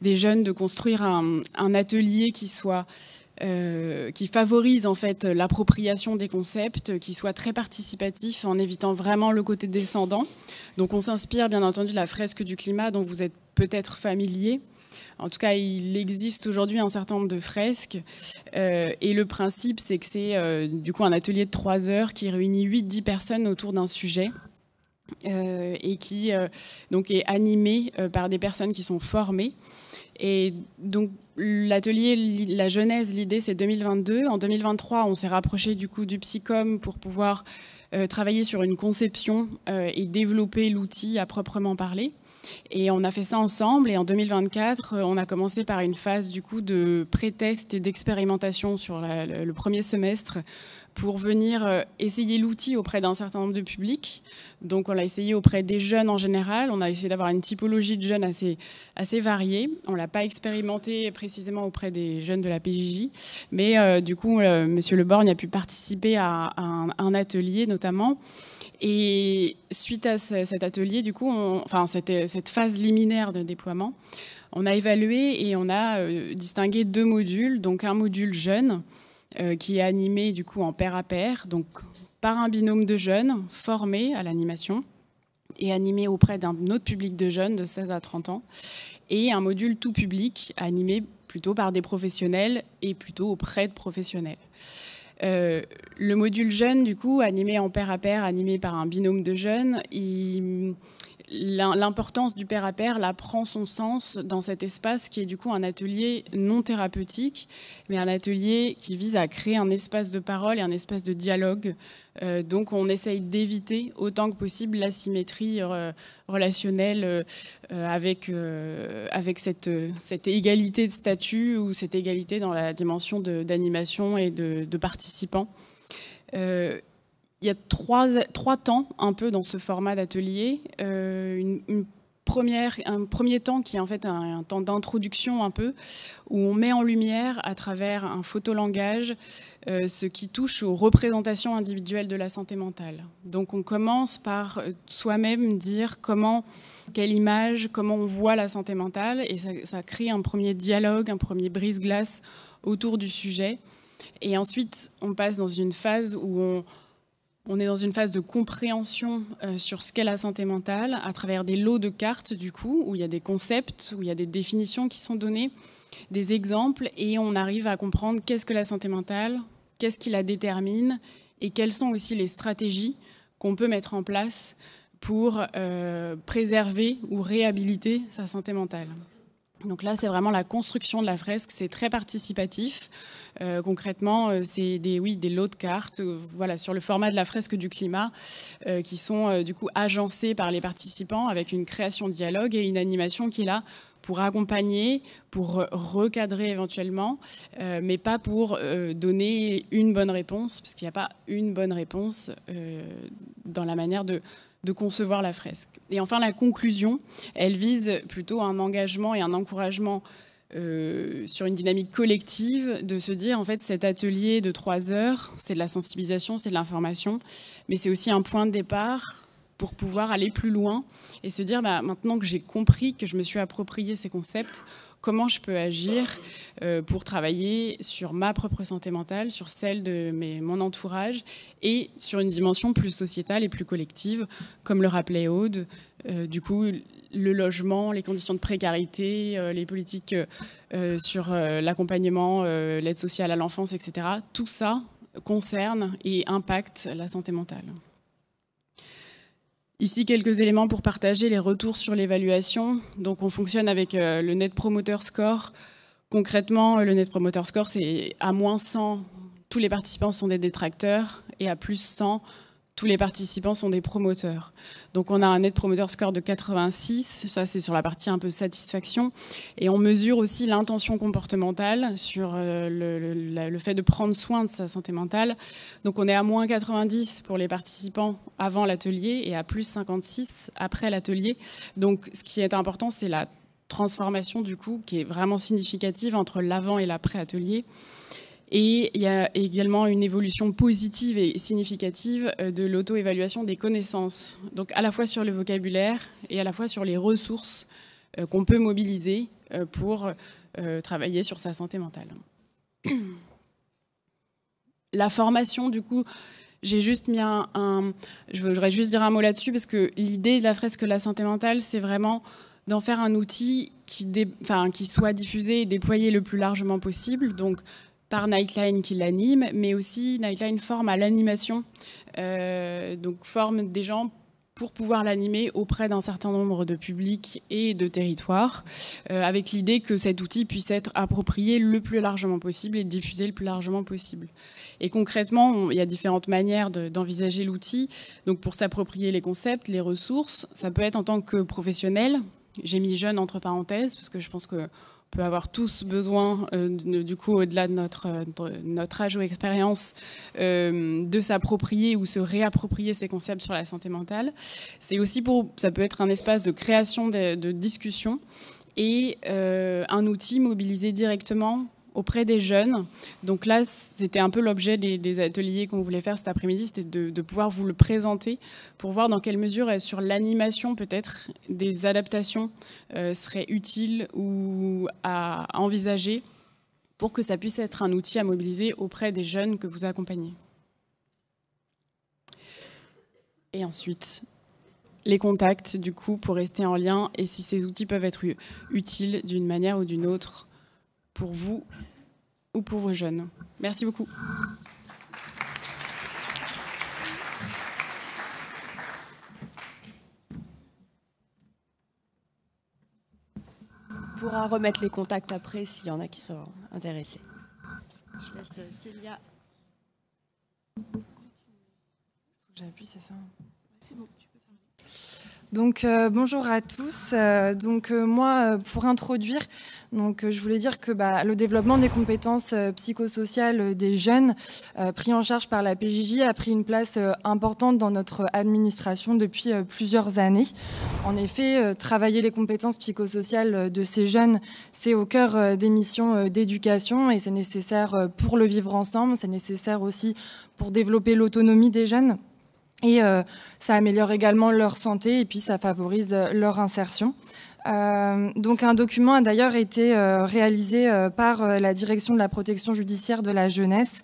des jeunes de construire un atelier qui favorise en fait l'appropriation des concepts, qui soit très participatif en évitant vraiment le côté descendant. Donc on s'inspire bien entendu de la fresque du climat dont vous êtes peut-être familier. En tout cas, il existe aujourd'hui un certain nombre de fresques et le principe, c'est que c'est du coup un atelier de 3 heures qui réunit 8-10 personnes autour d'un sujet et qui donc est animé par des personnes qui sont formées. Et donc l'atelier, la genèse, l'idée, c'est 2022. En 2023, on s'est rapproché du coup du Psycom pour pouvoir travailler sur une conception et développer l'outil à proprement parler. Et on a fait ça ensemble. Et en 2024, on a commencé par une phase du coup de pré-test et d'expérimentation sur le premier semestre pour venir essayer l'outil auprès d'un certain nombre de publics. Donc on l'a essayé auprès des jeunes en général. On a essayé d'avoir une typologie de jeunes assez variée. On ne l'a pas expérimenté précisément auprès des jeunes de la PJJ. Mais du coup, Monsieur Le Borgne a pu participer à un atelier notamment. Et suite à cet atelier, du coup, cette phase liminaire de déploiement, on a évalué et on a distingué 2 modules. Donc un module jeune qui est animé du coup en pair à pair, donc par un binôme de jeunes formés à l'animation et animé auprès d'un autre public de jeunes de 16 à 30 ans, et un module tout public animé plutôt par des professionnels et plutôt auprès de professionnels. Le module jeune, du coup, animé en pair à pair, animé par un binôme de jeunes, l'importance du pair à pair là prend son sens dans cet espace qui est du coup un atelier non thérapeutique, mais un atelier qui vise à créer un espace de parole et un espace de dialogue. Donc on essaye d'éviter autant que possible l'asymétrie relationnelle avec cette égalité de statut ou cette égalité dans la dimension d'animation et de participants. Il y a trois temps un peu dans ce format d'atelier. Un premier temps qui est en fait un temps d'introduction un peu, où on met en lumière à travers un photolangage ce qui touche aux représentations individuelles de la santé mentale. Donc on commence par soi-même dire quelle image, comment on voit la santé mentale, et ça crée un premier dialogue, un premier brise-glace autour du sujet. Et ensuite, on passe dans une phase où on est dans une phase de compréhension sur ce qu'est la santé mentale à travers des lots de cartes, du coup, où il y a des concepts, où il y a des définitions qui sont données, des exemples, et on arrive à comprendre qu'est-ce que la santé mentale, qu'est-ce qui la détermine, et quelles sont aussi les stratégies qu'on peut mettre en place pour préserver ou réhabiliter sa santé mentale. Donc là, c'est vraiment la construction de la fresque, c'est très participatif. Concrètement, c'est des lots de cartes voilà, sur le format de la fresque du climat qui sont du coup agencés par les participants avec une création de dialogue et une animation qui est là pour accompagner, pour recadrer éventuellement, mais pas pour donner une bonne réponse, parce qu'il n'y a pas une bonne réponse dans la manière de concevoir la fresque. Et enfin, la conclusion, elle vise plutôt un engagement et un encouragement sur une dynamique collective, de se dire, en fait, cet atelier de 3 heures, c'est de la sensibilisation, c'est de l'information, mais c'est aussi un point de départ pour pouvoir aller plus loin et se dire, maintenant que j'ai compris, que je me suis approprié ces concepts, comment je peux agir pour travailler sur ma propre santé mentale, sur celle de mon entourage et sur une dimension plus sociétale et plus collective, comme le rappelait Aude, du coup, le logement, les conditions de précarité, les politiques sur l'accompagnement, l'aide sociale à l'enfance, etc. Tout ça concerne et impacte la santé mentale. Ici, quelques éléments pour partager les retours sur l'évaluation. Donc, on fonctionne avec le Net Promoter Score. Concrètement, le Net Promoter Score, c'est à moins 100, tous les participants sont des détracteurs, et à plus 100, tous les participants sont des promoteurs. Donc, on a un Net Promoter Score de 86, ça c'est sur la partie un peu satisfaction, et on mesure aussi l'intention comportementale sur le fait de prendre soin de sa santé mentale. Donc, on est à moins 90 pour les participants avant l'atelier et à plus 56 après l'atelier. Donc, ce qui est important, c'est la transformation du coup, qui est vraiment significative entre l'avant et l'après-atelier. Et il y a également une évolution positive et significative de l'auto-évaluation des connaissances. Donc à la fois sur le vocabulaire et à la fois sur les ressources qu'on peut mobiliser pour travailler sur sa santé mentale. La formation, du coup, j'ai juste mis je voudrais juste dire un mot là-dessus, parce que l'idée de la fresque La santé mentale, c'est vraiment d'en faire un outil qui soit diffusé et déployé le plus largement possible, donc par Nightline qui l'anime, mais aussi Nightline forme à l'animation, donc forme des gens pour pouvoir l'animer auprès d'un certain nombre de publics et de territoires, avec l'idée que cet outil puisse être approprié le plus largement possible et diffusé le plus largement possible. Et concrètement, il y a différentes manières d'envisager l'outil. Donc pour s'approprier les concepts, les ressources, ça peut être en tant que professionnel. J'ai mis jeune entre parenthèses, parce que je pense qu'on peut avoir tous besoin, du coup, au-delà de notre âge ou expérience, de s'approprier ou se réapproprier ces concepts sur la santé mentale. C'est aussi ça peut être un espace de création, de discussion, et un outil mobilisé directement auprès des jeunes. Donc là, c'était un peu l'objet des ateliers qu'on voulait faire cet après-midi, c'était de pouvoir vous le présenter pour voir dans quelle mesure, sur l'animation peut-être, des adaptations seraient utiles ou à envisager pour que ça puisse être un outil à mobiliser auprès des jeunes que vous accompagnez. Et ensuite, les contacts, du coup, pour rester en lien, et si ces outils peuvent être utiles d'une manière ou d'une autre pour vous ou pour vos jeunes. Merci beaucoup. On pourra remettre les contacts après s'il y en a qui sont intéressés. Je laisse Célia. J'appuie, c'est ça. C'est bon, tu peux t'arrêter. Donc bonjour à tous. Moi, pour introduire, je voulais dire que le développement des compétences psychosociales des jeunes pris en charge par la PJJ a pris une place importante dans notre administration depuis plusieurs années. En effet, travailler les compétences psychosociales de ces jeunes, c'est au cœur des missions d'éducation et c'est nécessaire pour le vivre ensemble, c'est nécessaire aussi pour développer l'autonomie des jeunes. Et ça améliore également leur santé et puis ça favorise leur insertion. Donc un document a d'ailleurs été réalisé par la direction de la protection judiciaire de la jeunesse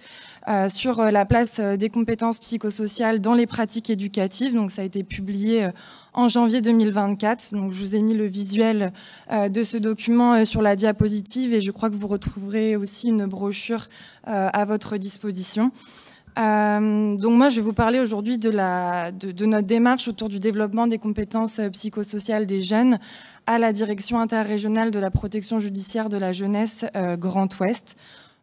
sur la place des compétences psychosociales dans les pratiques éducatives. Donc ça a été publié en janvier 2024. Donc je vous ai mis le visuel de ce document sur la diapositive et je crois que vous retrouverez aussi une brochure à votre disposition. Donc moi je vais vous parler aujourd'hui de notre démarche autour du développement des compétences psychosociales des jeunes à la direction interrégionale de la protection judiciaire de la jeunesse Grand Ouest.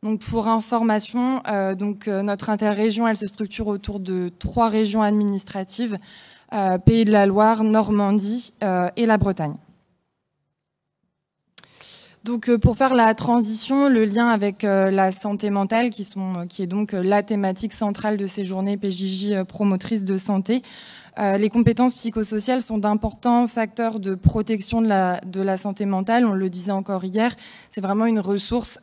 Donc pour information, notre interrégion elle se structure autour de 3 régions administratives, Pays de la Loire, Normandie et la Bretagne. Donc pour faire la transition, le lien avec la santé mentale, qui est donc la thématique centrale de ces journées PJJ promotrices de santé, les compétences psychosociales sont d'importants facteurs de protection de la santé mentale. On le disait encore hier, c'est vraiment une ressource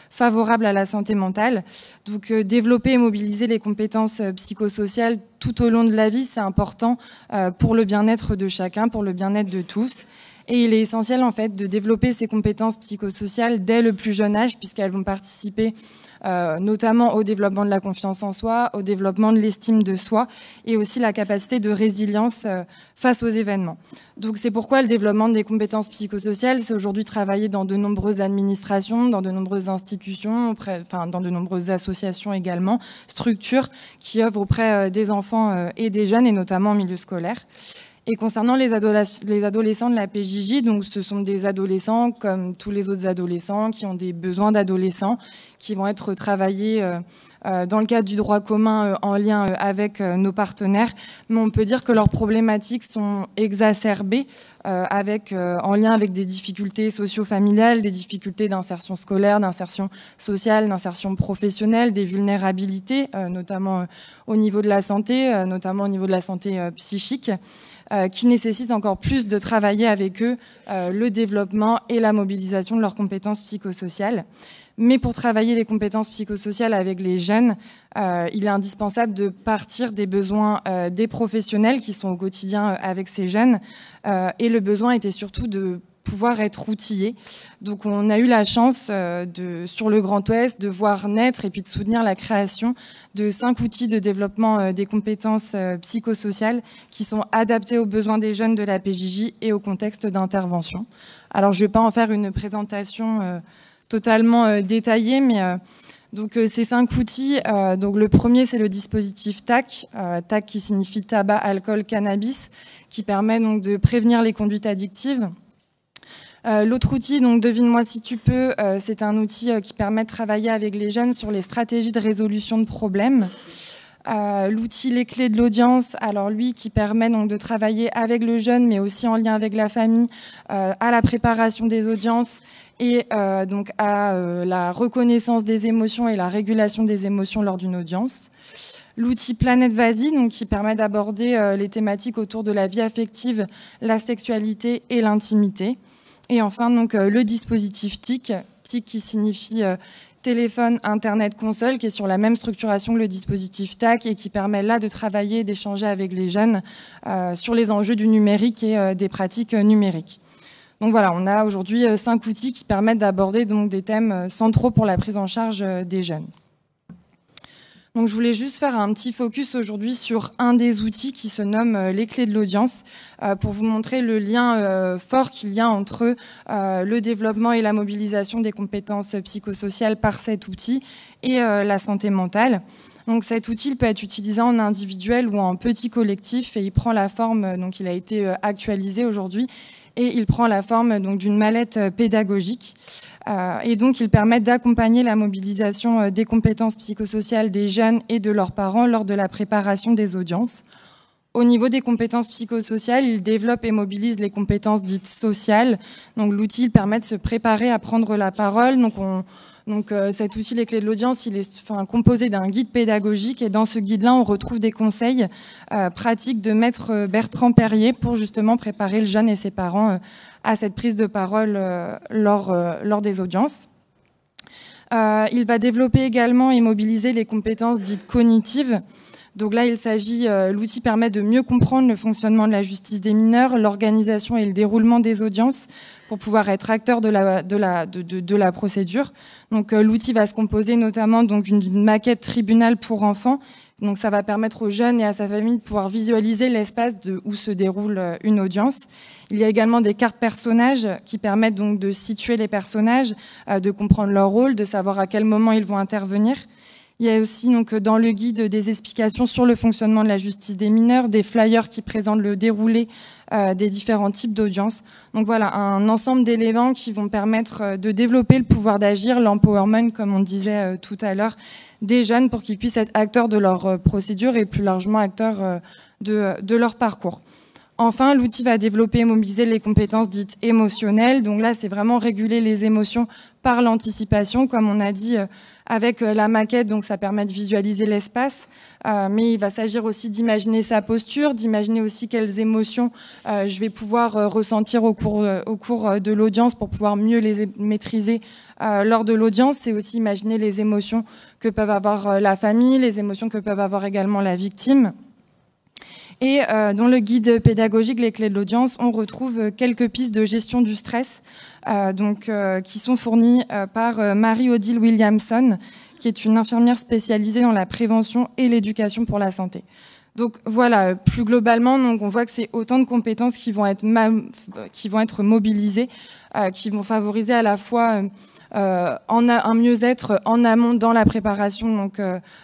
favorable à la santé mentale. Donc développer et mobiliser les compétences psychosociales tout au long de la vie, c'est important pour le bien-être de chacun, pour le bien-être de tous. Et il est essentiel en fait de développer ces compétences psychosociales dès le plus jeune âge, puisqu'elles vont participer notamment au développement de la confiance en soi, au développement de l'estime de soi et aussi la capacité de résilience face aux événements. Donc c'est pourquoi le développement des compétences psychosociales, c'est aujourd'hui travailler dans de nombreuses administrations, dans de nombreuses institutions, dans de nombreuses associations également, structures qui œuvrent auprès des enfants et des jeunes et notamment en milieu scolaire. Et concernant les adolescents de la PJJ, donc ce sont des adolescents comme tous les autres adolescents qui ont des besoins d'adolescents, qui vont être travaillés dans le cadre du droit commun en lien avec nos partenaires. Mais on peut dire que leurs problématiques sont exacerbées en lien avec des difficultés socio-familiales, des difficultés d'insertion scolaire, d'insertion sociale, d'insertion professionnelle, des vulnérabilités, notamment au niveau de la santé, notamment au niveau de la santé psychique, qui nécessitent encore plus de travailler avec eux le développement et la mobilisation de leurs compétences psychosociales. Mais pour travailler les compétences psychosociales avec les jeunes, il est indispensable de partir des besoins des professionnels qui sont au quotidien avec ces jeunes. Et le besoin était surtout de pouvoir être outillés. Donc on a eu la chance sur le Grand Ouest de voir naître et puis de soutenir la création de 5 outils de développement des compétences psychosociales qui sont adaptés aux besoins des jeunes de la PJJ et au contexte d'intervention. Alors je ne vais pas en faire une présentation totalement détaillée, mais donc ces 5 outils, donc le premier c'est le dispositif TAC, TAC qui signifie tabac, alcool, cannabis, qui permet donc de prévenir les conduites addictives. L'autre outil, donc devine-moi si tu peux, c'est un outil qui permet de travailler avec les jeunes sur les stratégies de résolution de problèmes. L'outil Les Clés de l'audience, alors lui qui permet donc de travailler avec le jeune mais aussi en lien avec la famille à la préparation des audiences et donc à la reconnaissance des émotions et la régulation des émotions lors d'une audience. L'outil Planète Vas-y, donc qui permet d'aborder les thématiques autour de la vie affective, la sexualité et l'intimité. Et enfin donc le dispositif TIC, TIC qui signifie téléphone, internet, console, qui est sur la même structuration que le dispositif TAC et qui permet là de travailler, d'échanger avec les jeunes sur les enjeux du numérique et des pratiques numériques. Donc voilà, on a aujourd'hui 5 outils qui permettent d'aborder donc des thèmes centraux pour la prise en charge des jeunes. Donc je voulais juste faire un petit focus aujourd'hui sur un des outils qui se nomme les clés de l'audience pour vous montrer le lien fort qu'il y a entre le développement et la mobilisation des compétences psychosociales par cet outil et la santé mentale. Donc cet outil peut être utilisé en individuel ou en petit collectif et il prend la forme, donc il a été actualisé aujourd'hui, et il prend la forme donc d'une mallette pédagogique et donc il permet d'accompagner la mobilisation des compétences psychosociales des jeunes et de leurs parents lors de la préparation des audiences. Au niveau des compétences psychosociales, il développe et mobilise les compétences dites sociales. Donc l'outil permet de se préparer à prendre la parole. Donc cet outil, les clés de l'audience, il est composé d'un guide pédagogique et dans ce guide-là, on retrouve des conseils pratiques de maître Bertrand-Perrier pour justement préparer le jeune et ses parents à cette prise de parole lors des audiences. Il va développer également et mobiliser les compétences dites cognitives. Donc là, il s'agit, l'outil permet de mieux comprendre le fonctionnement de la justice des mineurs, l'organisation et le déroulement des audiences pour pouvoir être acteur de la procédure. Donc l'outil va se composer notamment donc d'une maquette tribunal pour enfants. Donc ça va permettre aux jeunes et à sa famille de pouvoir visualiser l'espace où se déroule une audience. Il y a également des cartes personnages qui permettent donc de situer les personnages, de comprendre leur rôle, de savoir à quel moment ils vont intervenir. Il y a aussi donc dans le guide des explications sur le fonctionnement de la justice des mineurs, des flyers qui présentent le déroulé des différents types d'audiences. Donc voilà, un ensemble d'éléments qui vont permettre de développer le pouvoir d'agir, l'empowerment, comme on disait tout à l'heure, des jeunes pour qu'ils puissent être acteurs de leur procédure et plus largement acteurs de leur parcours. Enfin, l'outil va développer et mobiliser les compétences dites émotionnelles. Donc là, c'est vraiment réguler les émotions par l'anticipation, comme on a dit avec la maquette. Donc ça permet de visualiser l'espace, mais il va s'agir aussi d'imaginer sa posture, d'imaginer aussi quelles émotions je vais pouvoir ressentir au cours de l'audience pour pouvoir mieux les maîtriser lors de l'audience. C'est aussi imaginer les émotions que peuvent avoir la famille, les émotions que peuvent avoir également la victime. Et dans le guide pédagogique Les Clés de l'audience, on retrouve quelques pistes de gestion du stress qui sont fournies par Marie-Odile Williamson, qui est une infirmière spécialisée dans la prévention et l'éducation pour la santé. Donc voilà, plus globalement, donc on voit que c'est autant de compétences qui vont être mobilisées, qui vont favoriser à la fois un mieux-être en amont dans la préparation donc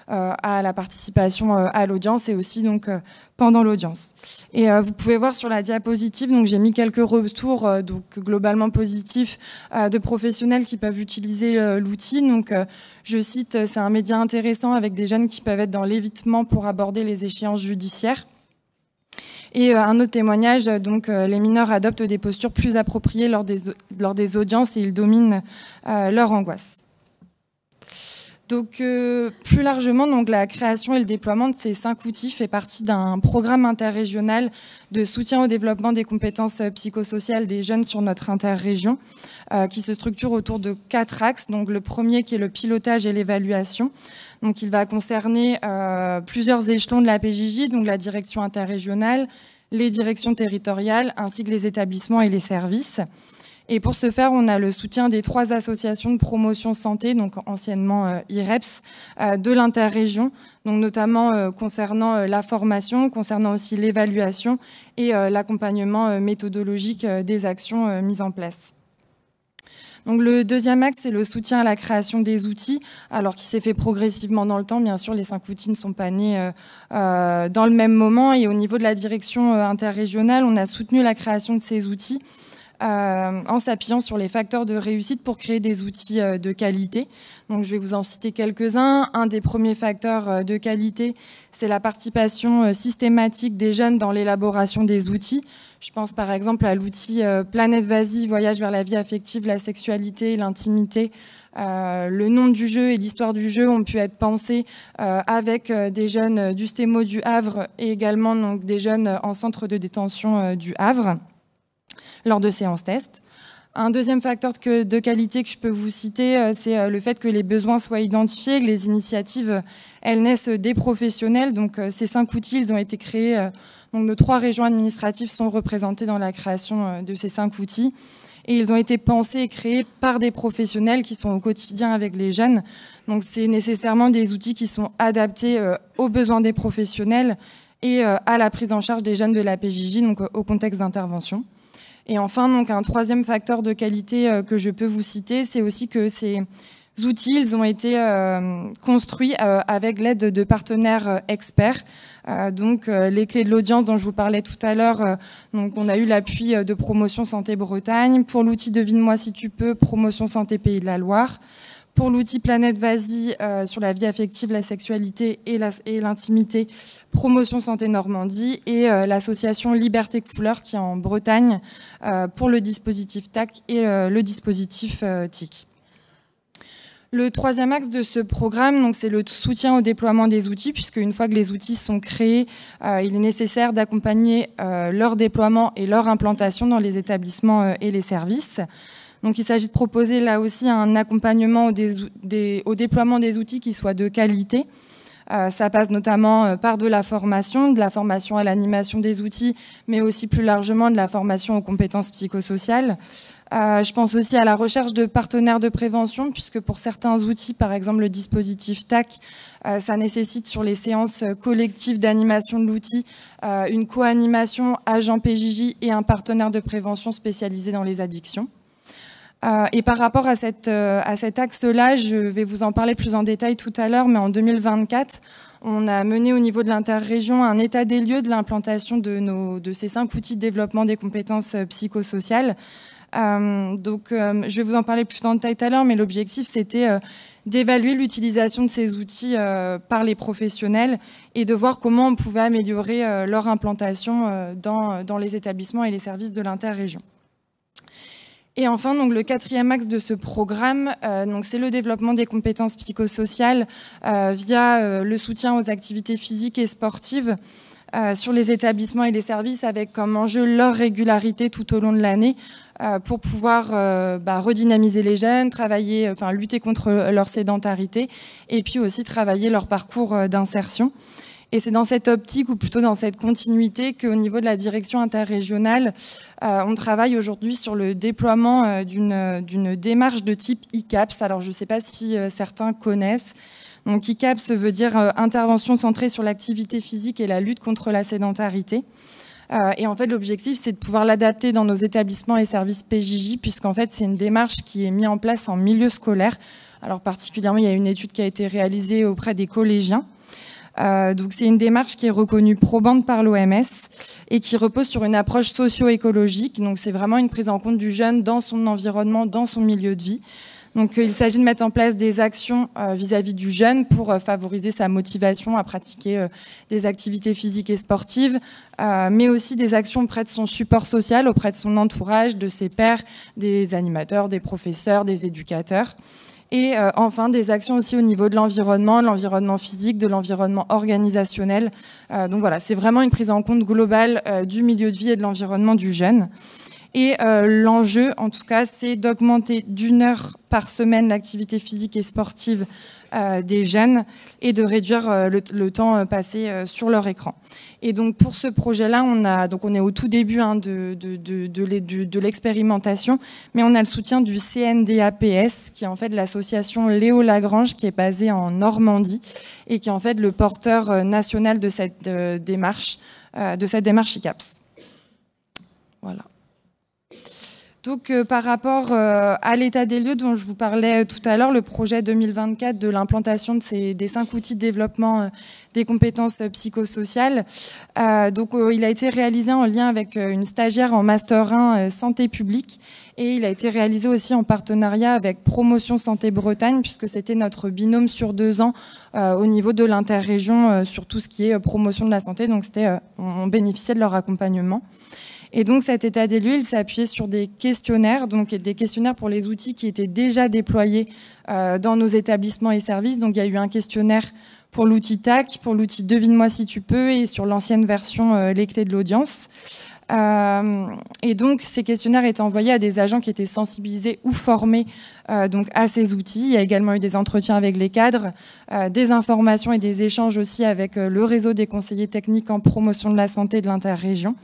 à la participation à l'audience et aussi donc pendant l'audience. Et vous pouvez voir sur la diapositive, donc j'ai mis quelques retours donc globalement positifs de professionnels qui peuvent utiliser l'outil. Donc je cite, c'est un média intéressant avec des jeunes qui peuvent être dans l'évitement pour aborder les échéances judiciaires. Et un autre témoignage, donc les mineurs adoptent des postures plus appropriées lors des audiences et ils dominent leur angoisse. Donc plus largement, donc la création et le déploiement de ces 5 outils fait partie d'un programme interrégional de soutien au développement des compétences psychosociales des jeunes sur notre interrégion, qui se structure autour de 4 axes. Donc le premier qui est le pilotage et l'évaluation. Donc il va concerner plusieurs échelons de la PJJ, donc la direction interrégionale, les directions territoriales, ainsi que les établissements et les services. Et pour ce faire, on a le soutien des 3 associations de promotion santé, donc anciennement IREPS, de l'interrégion, donc notamment concernant la formation, concernant aussi l'évaluation et l'accompagnement méthodologique des actions mises en place. Donc le deuxième axe, c'est le soutien à la création des outils, alors qui s'est fait progressivement dans le temps. Bien sûr, les 5 outils ne sont pas nés dans le même moment. Et au niveau de la direction interrégionale, on a soutenu la création de ces outils en s'appuyant sur les facteurs de réussite pour créer des outils de qualité. Donc je vais vous en citer quelques-uns. Un des premiers facteurs de qualité, c'est la participation systématique des jeunes dans l'élaboration des outils. Je pense par exemple à l'outil Planète Vas-y, voyage vers la vie affective, la sexualité, l'intimité. Le nom du jeu et l'histoire du jeu ont pu être pensés avec des jeunes du STEMO du Havre et également donc, des jeunes en centre de détention du Havre lors de séances tests. Un deuxième facteur de qualité que je peux vous citer, c'est le fait que les besoins soient identifiés, que les initiatives, elles naissent des professionnels. Donc ces 5 outils, ils ont été créés, donc nos 3 régions administratives sont représentées dans la création de ces 5 outils. Et ils ont été pensés et créés par des professionnels qui sont au quotidien avec les jeunes. Donc c'est nécessairement des outils qui sont adaptés aux besoins des professionnels et à la prise en charge des jeunes de la PJJ, donc au contexte d'intervention. Et enfin, donc un troisième facteur de qualité que je peux vous citer, c'est aussi que ces outils, ils ont été construits avec l'aide de partenaires experts. Donc les clés de l'audience dont je vous parlais tout à l'heure, donc on a eu l'appui de Promotion Santé Bretagne. Pour l'outil Devine-moi si tu peux, Promotion Santé Pays de la Loire. Pour l'outil Planète Vas-y sur la vie affective, la sexualité et l'intimité, Promotion Santé Normandie et l'association Liberté Couleur qui est en Bretagne pour le dispositif TAC et le dispositif TIC. Le troisième axe de ce programme, donc, c'est le soutien au déploiement des outils, puisque une fois que les outils sont créés, il est nécessaire d'accompagner leur déploiement et leur implantation dans les établissements et les services. Donc il s'agit de proposer là aussi un accompagnement au déploiement des outils qui soit de qualité. Ça passe notamment par de la formation à l'animation des outils, mais aussi plus largement de la formation aux compétences psychosociales. Je pense aussi à la recherche de partenaires de prévention, puisque pour certains outils, par exemple le dispositif TAC, ça nécessite sur les séances collectives d'animation de l'outil une co-animation agent PJJ et un partenaire de prévention spécialisé dans les addictions. Et par rapport à cet axe-là, je vais vous en parler plus en détail tout à l'heure, mais en 2024, on a mené au niveau de l'interrégion un état des lieux de l'implantation de ces 5 outils de développement des compétences psychosociales. Je vais vous en parler plus en détail tout à l'heure, mais l'objectif c'était d'évaluer l'utilisation de ces outils par les professionnels et de voir comment on pouvait améliorer leur implantation dans les établissements et les services de l'interrégion. Et enfin, donc, le 4e axe de ce programme, c'est le développement des compétences psychosociales via le soutien aux activités physiques et sportives sur les établissements et les services avec comme enjeu leur régularité tout au long de l'année pour pouvoir redynamiser les jeunes, lutter contre leur sédentarité et puis aussi travailler leur parcours d'insertion. Et c'est dans cette optique, ou plutôt dans cette continuité, qu'au niveau de la direction interrégionale, on travaille aujourd'hui sur le déploiement d'une démarche de type ICAPS. Alors, je ne sais pas si certains connaissent. Donc, ICAPS veut dire intervention centrée sur l'activité physique et la lutte contre la sédentarité. Et en fait, l'objectif, c'est de pouvoir l'adapter dans nos établissements et services PJJ, puisqu'en fait, c'est une démarche qui est mise en place en milieu scolaire. Alors, particulièrement, il y a une étude qui a été réalisée auprès des collégiens. Donc c'est une démarche qui est reconnue probante par l'OMS et qui repose sur une approche socio-écologique. Donc c'est vraiment une prise en compte du jeune dans son environnement, dans son milieu de vie. Donc il s'agit de mettre en place des actions vis-à-vis du jeune pour favoriser sa motivation à pratiquer des activités physiques et sportives, mais aussi des actions auprès de son support social, auprès de son entourage, de ses pairs, des animateurs, des professeurs, des éducateurs. Et enfin, des actions aussi au niveau de l'environnement physique, de l'environnement organisationnel. Donc voilà, c'est vraiment une prise en compte globale du milieu de vie et de l'environnement du jeune. Et l'enjeu, en tout cas, c'est d'augmenter d'1 heure par semaine l'activité physique et sportive des jeunes et de réduire le temps passé sur leur écran. Et donc pour ce projet-là, on est au tout début de l'expérimentation, mais on a le soutien du CNDAPS, qui est en fait l'association Léo Lagrange, qui est basée en Normandie et qui est en fait le porteur national de cette démarche ICAPS. Voilà. Donc par rapport à l'état des lieux dont je vous parlais tout à l'heure, le projet 2024 de l'implantation des 5 outils de développement des compétences psychosociales, il a été réalisé en lien avec une stagiaire en Master 1 Santé publique, et il a été réalisé aussi en partenariat avec Promotion Santé Bretagne, puisque c'était notre binôme sur 2 ans au niveau de l'interrégion sur tout ce qui est promotion de la santé, donc on bénéficiait de leur accompagnement. Et donc cet état des lieux, il s'est appuyé sur des questionnaires, donc des questionnaires pour les outils qui étaient déjà déployés dans nos établissements et services. Donc il y a eu un questionnaire pour l'outil TAC, pour l'outil Devine-moi si tu peux, et sur l'ancienne version les clés de l'audience. Et donc ces questionnaires étaient envoyés à des agents qui étaient sensibilisés ou formés donc à ces outils. Il y a également eu des entretiens avec les cadres, des informations et des échanges aussi avec le réseau des conseillers techniques en promotion de la santé de l'interrégion.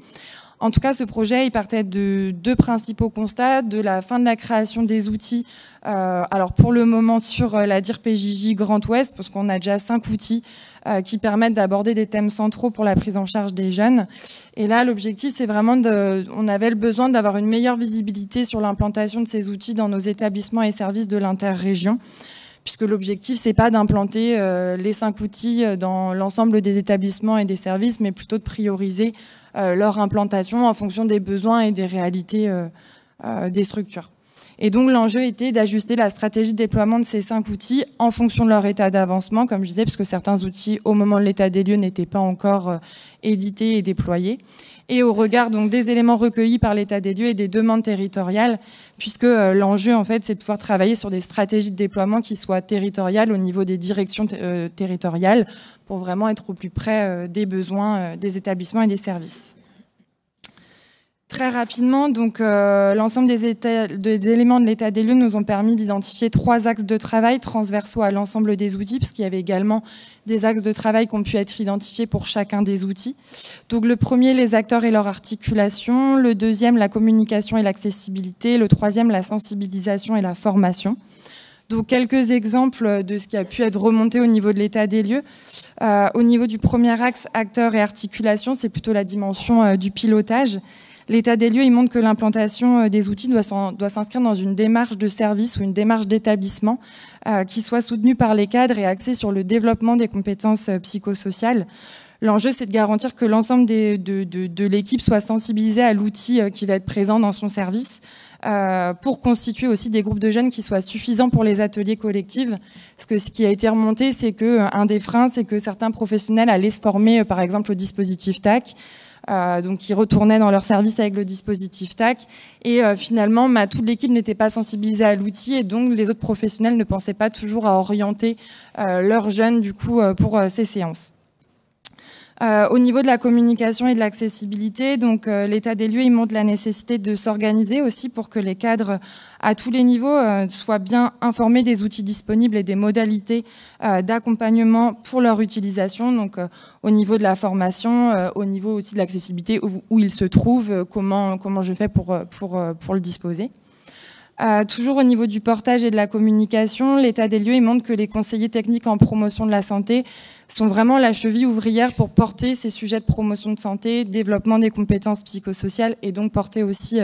En tout cas, ce projet, il partait de 2 principaux constats, de la fin de la création des outils, alors pour le moment sur la DIR-PJJ Grand Ouest, parce qu'on a déjà 5 outils qui permettent d'aborder des thèmes centraux pour la prise en charge des jeunes. Et là, l'objectif, c'est vraiment on avait le besoin d'avoir une meilleure visibilité sur l'implantation de ces outils dans nos établissements et services de l'interrégion, puisque l'objectif, c'est pas d'implanter les 5 outils dans l'ensemble des établissements et des services, mais plutôt de prioriser leur implantation en fonction des besoins et des réalités des structures. Et donc l'enjeu était d'ajuster la stratégie de déploiement de ces 5 outils en fonction de leur état d'avancement, comme je disais, parce que certains outils, au moment de l'état des lieux, n'étaient pas encore édités et déployés. Et au regard donc des éléments recueillis par l'état des lieux et des demandes territoriales, puisque l'enjeu en fait c'est de pouvoir travailler sur des stratégies de déploiement qui soient territoriales au niveau des directions territoriales pour vraiment être au plus près des besoins des établissements et des services. Très rapidement, donc l'ensemble des éléments de l'état des lieux nous ont permis d'identifier 3 axes de travail transversaux à l'ensemble des outils, puisqu'il y avait également des axes de travail qui ont pu être identifiés pour chacun des outils. Donc le premier, les acteurs et leur articulation. Le deuxième, la communication et l'accessibilité. Le troisième, la sensibilisation et la formation. Donc quelques exemples de ce qui a pu être remonté au niveau de l'état des lieux. Au niveau du premier axe, acteurs et articulation, c'est plutôt la dimension du pilotage. L'état des lieux, il montre que l'implantation des outils doit s'inscrire dans une démarche de service ou une démarche d'établissement qui soit soutenue par les cadres et axée sur le développement des compétences psychosociales. L'enjeu, c'est de garantir que l'ensemble de l'équipe soit sensibilisée à l'outil qui va être présent dans son service pour constituer aussi des groupes de jeunes qui soient suffisants pour les ateliers collectifs. Parce que ce qui a été remonté, c'est que un des freins, c'est que certains professionnels allaient se former, par exemple, au dispositif TAC, donc ils retournaient dans leur service avec le dispositif TAC et finalement toute l'équipe n'était pas sensibilisée à l'outil et donc les autres professionnels ne pensaient pas toujours à orienter leurs jeunes du coup pour ces séances. Au niveau de la communication et de l'accessibilité, donc l'état des lieux, il montre la nécessité de s'organiser aussi pour que les cadres à tous les niveaux soient bien informés des outils disponibles et des modalités d'accompagnement pour leur utilisation. Donc au niveau de la formation, au niveau aussi de l'accessibilité, où ils se trouvent, comment je fais pour le disposer. Toujours au niveau du portage et de la communication, l'état des lieux, il montre que les conseillers techniques en promotion de la santé sont vraiment la cheville ouvrière pour porter ces sujets de promotion de santé, développement des compétences psychosociales et donc porter aussi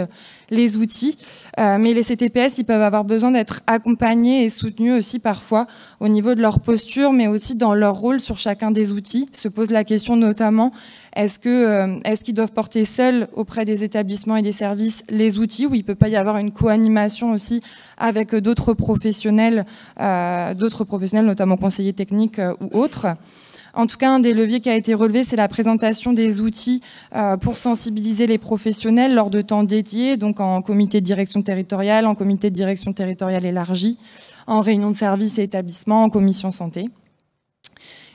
les outils. Mais les CTPS, ils peuvent avoir besoin d'être accompagnés et soutenus aussi parfois au niveau de leur posture, mais aussi dans leur rôle sur chacun des outils. Se pose la question notamment, est-ce qu'ils doivent porter seuls auprès des établissements et des services les outils, où il ne peut pas y avoir une co-animation aussi avec d'autres professionnels, notamment conseillers techniques ou autres. En tout cas, un des leviers qui a été relevé, c'est la présentation des outils pour sensibiliser les professionnels lors de temps dédiés, donc en comité de direction territoriale, en comité de direction territoriale élargi, en réunion de service et établissement, en commission santé.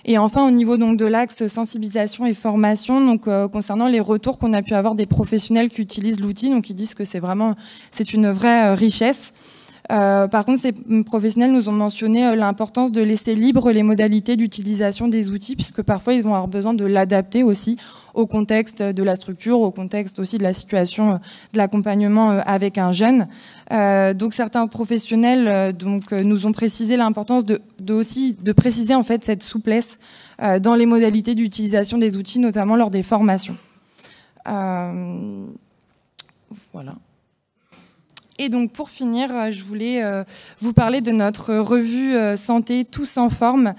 Et enfin, au niveau donc de l'axe sensibilisation et formation, donc concernant les retours qu'on a pu avoir des professionnels qui utilisent l'outil, donc ils disent que c'est une vraie richesse. Par contre, ces professionnels nous ont mentionné l'importance de laisser libre les modalités d'utilisation des outils, puisque parfois ils vont avoir besoin de l'adapter aussi au contexte de la structure, au contexte aussi de la situation de l'accompagnement avec un jeune. Donc certains professionnels nous ont précisé l'importance de préciser en fait cette souplesse dans les modalités d'utilisation des outils, notamment lors des formations. Voilà. Et donc pour finir, je voulais vous parler de notre revue santé tous en forme,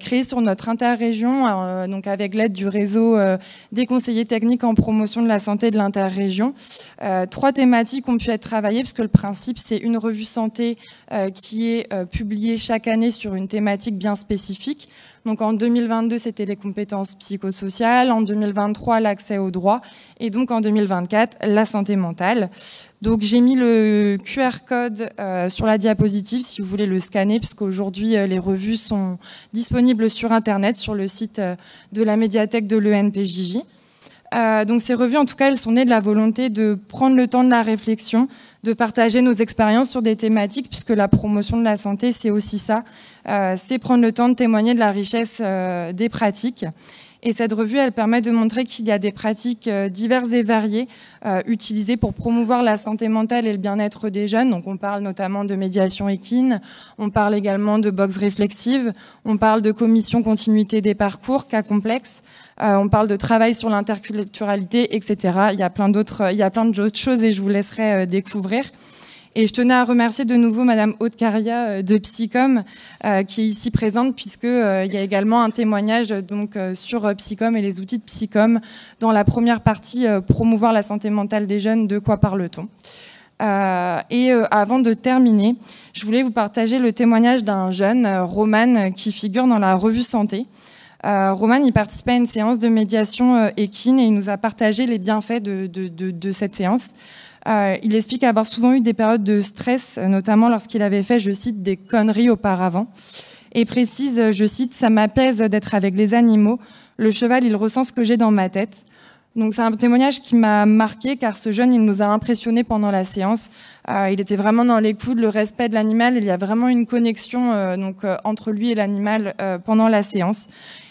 créée sur notre interrégion, donc avec l'aide du réseau des conseillers techniques en promotion de la santé de l'interrégion. 3 thématiques ont pu être travaillées, parce que le principe c'est une revue santé qui est publiée chaque année sur une thématique bien spécifique. Donc en 2022, c'était les compétences psychosociales, en 2023, l'accès aux droits, et donc en 2024, la santé mentale. Donc j'ai mis le QR code sur la diapositive si vous voulez le scanner, puisqu'aujourd'hui les revues sont disponibles sur Internet, sur le site de la médiathèque de l'ENPJJ. Donc ces revues, en tout cas, elles sont nées de la volonté de prendre le temps de la réflexion, de partager nos expériences sur des thématiques, puisque la promotion de la santé, c'est aussi ça, c'est prendre le temps de témoigner de la richesse des pratiques. Et cette revue, elle permet de montrer qu'il y a des pratiques diverses et variées utilisées pour promouvoir la santé mentale et le bien-être des jeunes. Donc on parle notamment de médiation équine, on parle également de boxe réflexive, on parle de commission continuité des parcours, cas complexes, on parle de travail sur l'interculturalité, etc. Il y a plein d'autres choses et je vous laisserai découvrir. Et je tenais à remercier de nouveau Madame Aude-Caria de Psycom qui est ici présente, puisque il y a également un témoignage donc sur Psycom et les outils de Psycom dans la première partie promouvoir la santé mentale des jeunes, de quoi parle-t-on. Avant de terminer, je voulais vous partager le témoignage d'un jeune, Roman, qui figure dans la revue santé. Roman, il participait à une séance de médiation équine et il nous a partagé les bienfaits de cette séance. Il explique avoir souvent eu des périodes de stress, notamment lorsqu'il avait fait, je cite, des conneries auparavant. Et précise, je cite, « Ça m'apaise d'être avec les animaux. Le cheval, il ressent ce que j'ai dans ma tête. » Donc c'est un témoignage qui m'a marqué, car ce jeune, il nous a impressionnés pendant la séance. Il était vraiment dans l'écoute, le respect de l'animal. Il y a vraiment une connexion entre lui et l'animal pendant la séance.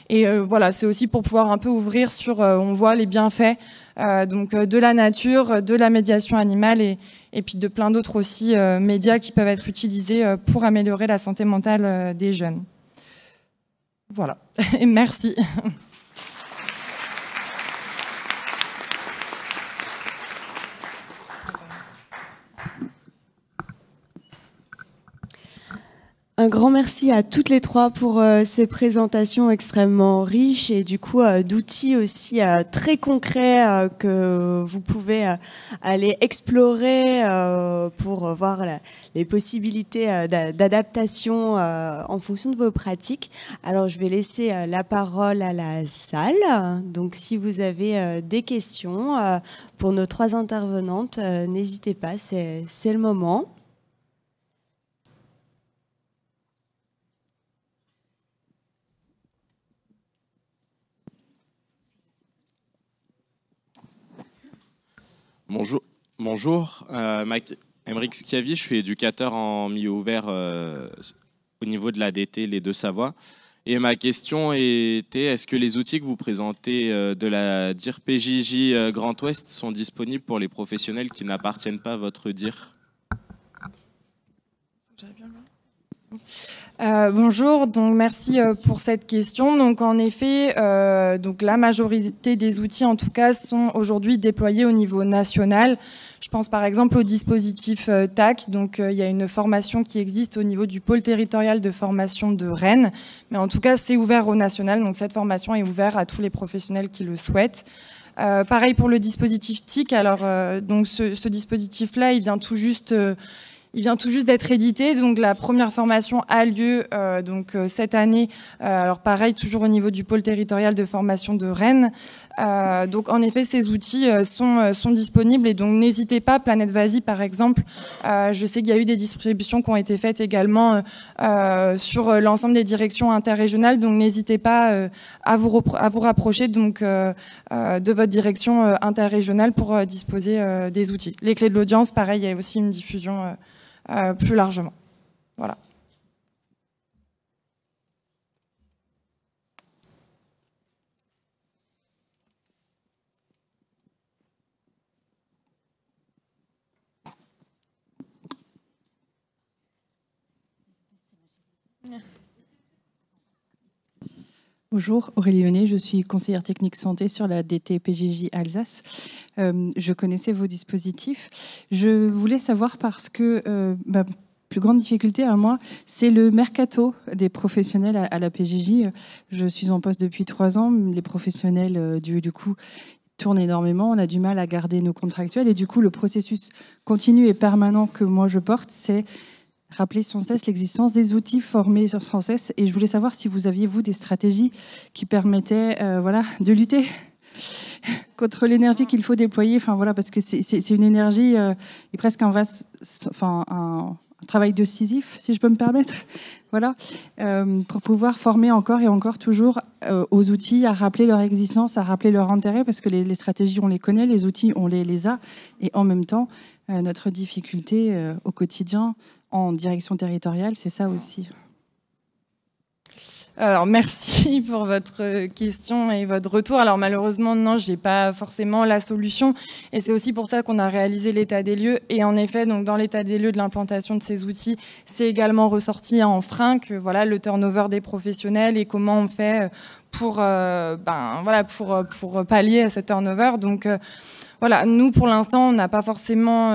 Et voilà, c'est aussi pour pouvoir un peu ouvrir sur, on voit les bienfaits de la nature, de la médiation animale et puis de plein d'autres aussi médias qui peuvent être utilisés pour améliorer la santé mentale des jeunes. Voilà, et merci. Un grand merci à toutes les 3 pour ces présentations extrêmement riches et du coup d'outils aussi très concrets que vous pouvez aller explorer pour voir les possibilités d'adaptation en fonction de vos pratiques. Alors je vais laisser la parole à la salle. Donc si vous avez des questions pour nos 3 intervenantes, n'hésitez pas, c'est le moment. Bonjour. Aymeric Schiavi, je suis éducateur en milieu ouvert au niveau de l'ADT, les Deux-Savoie. Et ma question était, est-ce que les outils que vous présentez de la DIR PJJ Grand Ouest sont disponibles pour les professionnels qui n'appartiennent pas à votre DIR ? Bonjour, donc merci pour cette question. Donc en effet, donc la majorité des outils en tout cas sont aujourd'hui déployés au niveau national. Je pense par exemple au dispositif TAC. Donc il y a une formation qui existe au niveau du pôle territorial de formation de Rennes, mais en tout cas c'est ouvert au national. Donc cette formation est ouverte à tous les professionnels qui le souhaitent. Pareil pour le dispositif TIC. Alors donc ce dispositif-là, il vient tout juste Il vient tout juste d'être édité, donc la première formation a lieu cette année. Alors pareil, toujours au niveau du pôle territorial de formation de Rennes. Donc en effet, ces outils sont disponibles et donc n'hésitez pas. Planète Vasy, par exemple, je sais qu'il y a eu des distributions qui ont été faites également sur l'ensemble des directions interrégionales. Donc n'hésitez pas à vous rapprocher donc de votre direction interrégionale pour disposer des outils. Les clés de l'audience, pareil, il y a aussi une diffusion plus largement. Voilà. Bonjour, Aurélie Lenet, je suis conseillère technique santé sur la DT PJJ Alsace. Je connaissais vos dispositifs. Je voulais savoir parce que ma plus grande difficulté à moi, c'est le mercato des professionnels à la PJJ. Je suis en poste depuis 3 ans. Les professionnels, du coup, tournent énormément. On a du mal à garder nos contractuels. Et du coup, le processus continu et permanent que moi je porte, c'est rappeler sans cesse l'existence des outils, formés sans cesse. Et je voulais savoir si vous aviez, vous, des stratégies qui permettaient de lutter contre l'énergie qu'il faut déployer. Enfin, voilà, parce que c'est une énergie et presque un travail décisif, si je peux me permettre. Voilà, pour pouvoir former encore et encore toujours aux outils, à rappeler leur existence, à rappeler leur intérêt, parce que les stratégies, on les connaît, les outils, on les a. Et en même temps, notre difficulté au quotidien, en direction territoriale, c'est ça aussi. Alors merci pour votre question et votre retour. Alors malheureusement non, j'ai pas forcément la solution et c'est aussi pour ça qu'on a réalisé l'état des lieux. Et en effet, donc dans l'état des lieux de l'implantation de ces outils, c'est également ressorti en frein que voilà le turnover des professionnels et comment on fait pour pallier à ce turnover. Donc voilà, nous pour l'instant on n'a pas forcément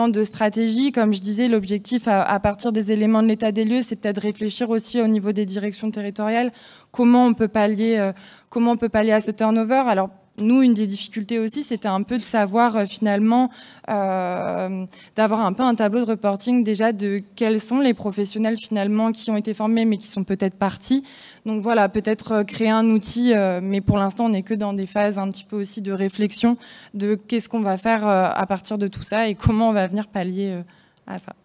de stratégie. Comme je disais, l'objectif à partir des éléments de l'état des lieux, c'est peut-être réfléchir aussi au niveau des directions territoriales comment on peut pallier à ce turnover. Alors nous, une des difficultés aussi, c'était un peu de savoir finalement, d'avoir un peu un tableau de reporting déjà de quels sont les professionnels finalement qui ont été formés mais qui sont peut-être partis. Donc voilà, peut-être créer un outil, mais pour l'instant, on n'est que dans des phases un petit peu aussi de réflexion de qu'est-ce qu'on va faire à partir de tout ça et comment on va venir pallier à ça.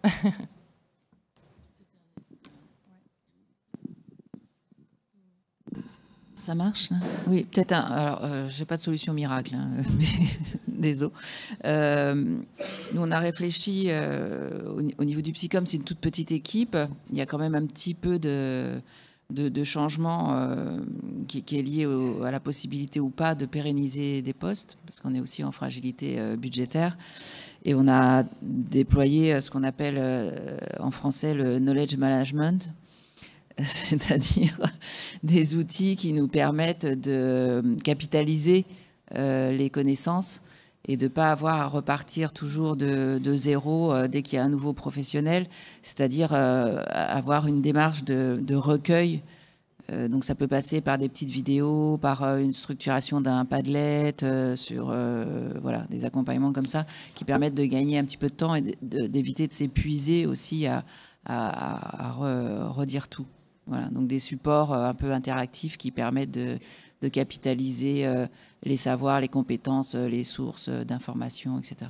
Ça marche là ? Oui, peut-être un. Alors, j'ai pas de solution miracle, hein, mais désolé. Nous, on a réfléchi au niveau du Psycom, c'est une toute petite équipe. Il y a quand même un petit peu de changement qui est lié à la possibilité ou pas de pérenniser des postes, parce qu'on est aussi en fragilité budgétaire. Et on a déployé ce qu'on appelle en français le knowledge management, c'est-à-dire des outils qui nous permettent de capitaliser les connaissances et de ne pas avoir à repartir toujours de zéro dès qu'il y a un nouveau professionnel, c'est-à-dire avoir une démarche de recueil. Donc ça peut passer par des petites vidéos, par une structuration d'un Padlet, sur voilà, des accompagnements comme ça qui permettent de gagner un petit peu de temps et d'éviter de s'épuiser aussi à redire tout. Voilà, donc des supports un peu interactifs qui permettent de capitaliser les savoirs, les compétences, les sources d'informations, etc.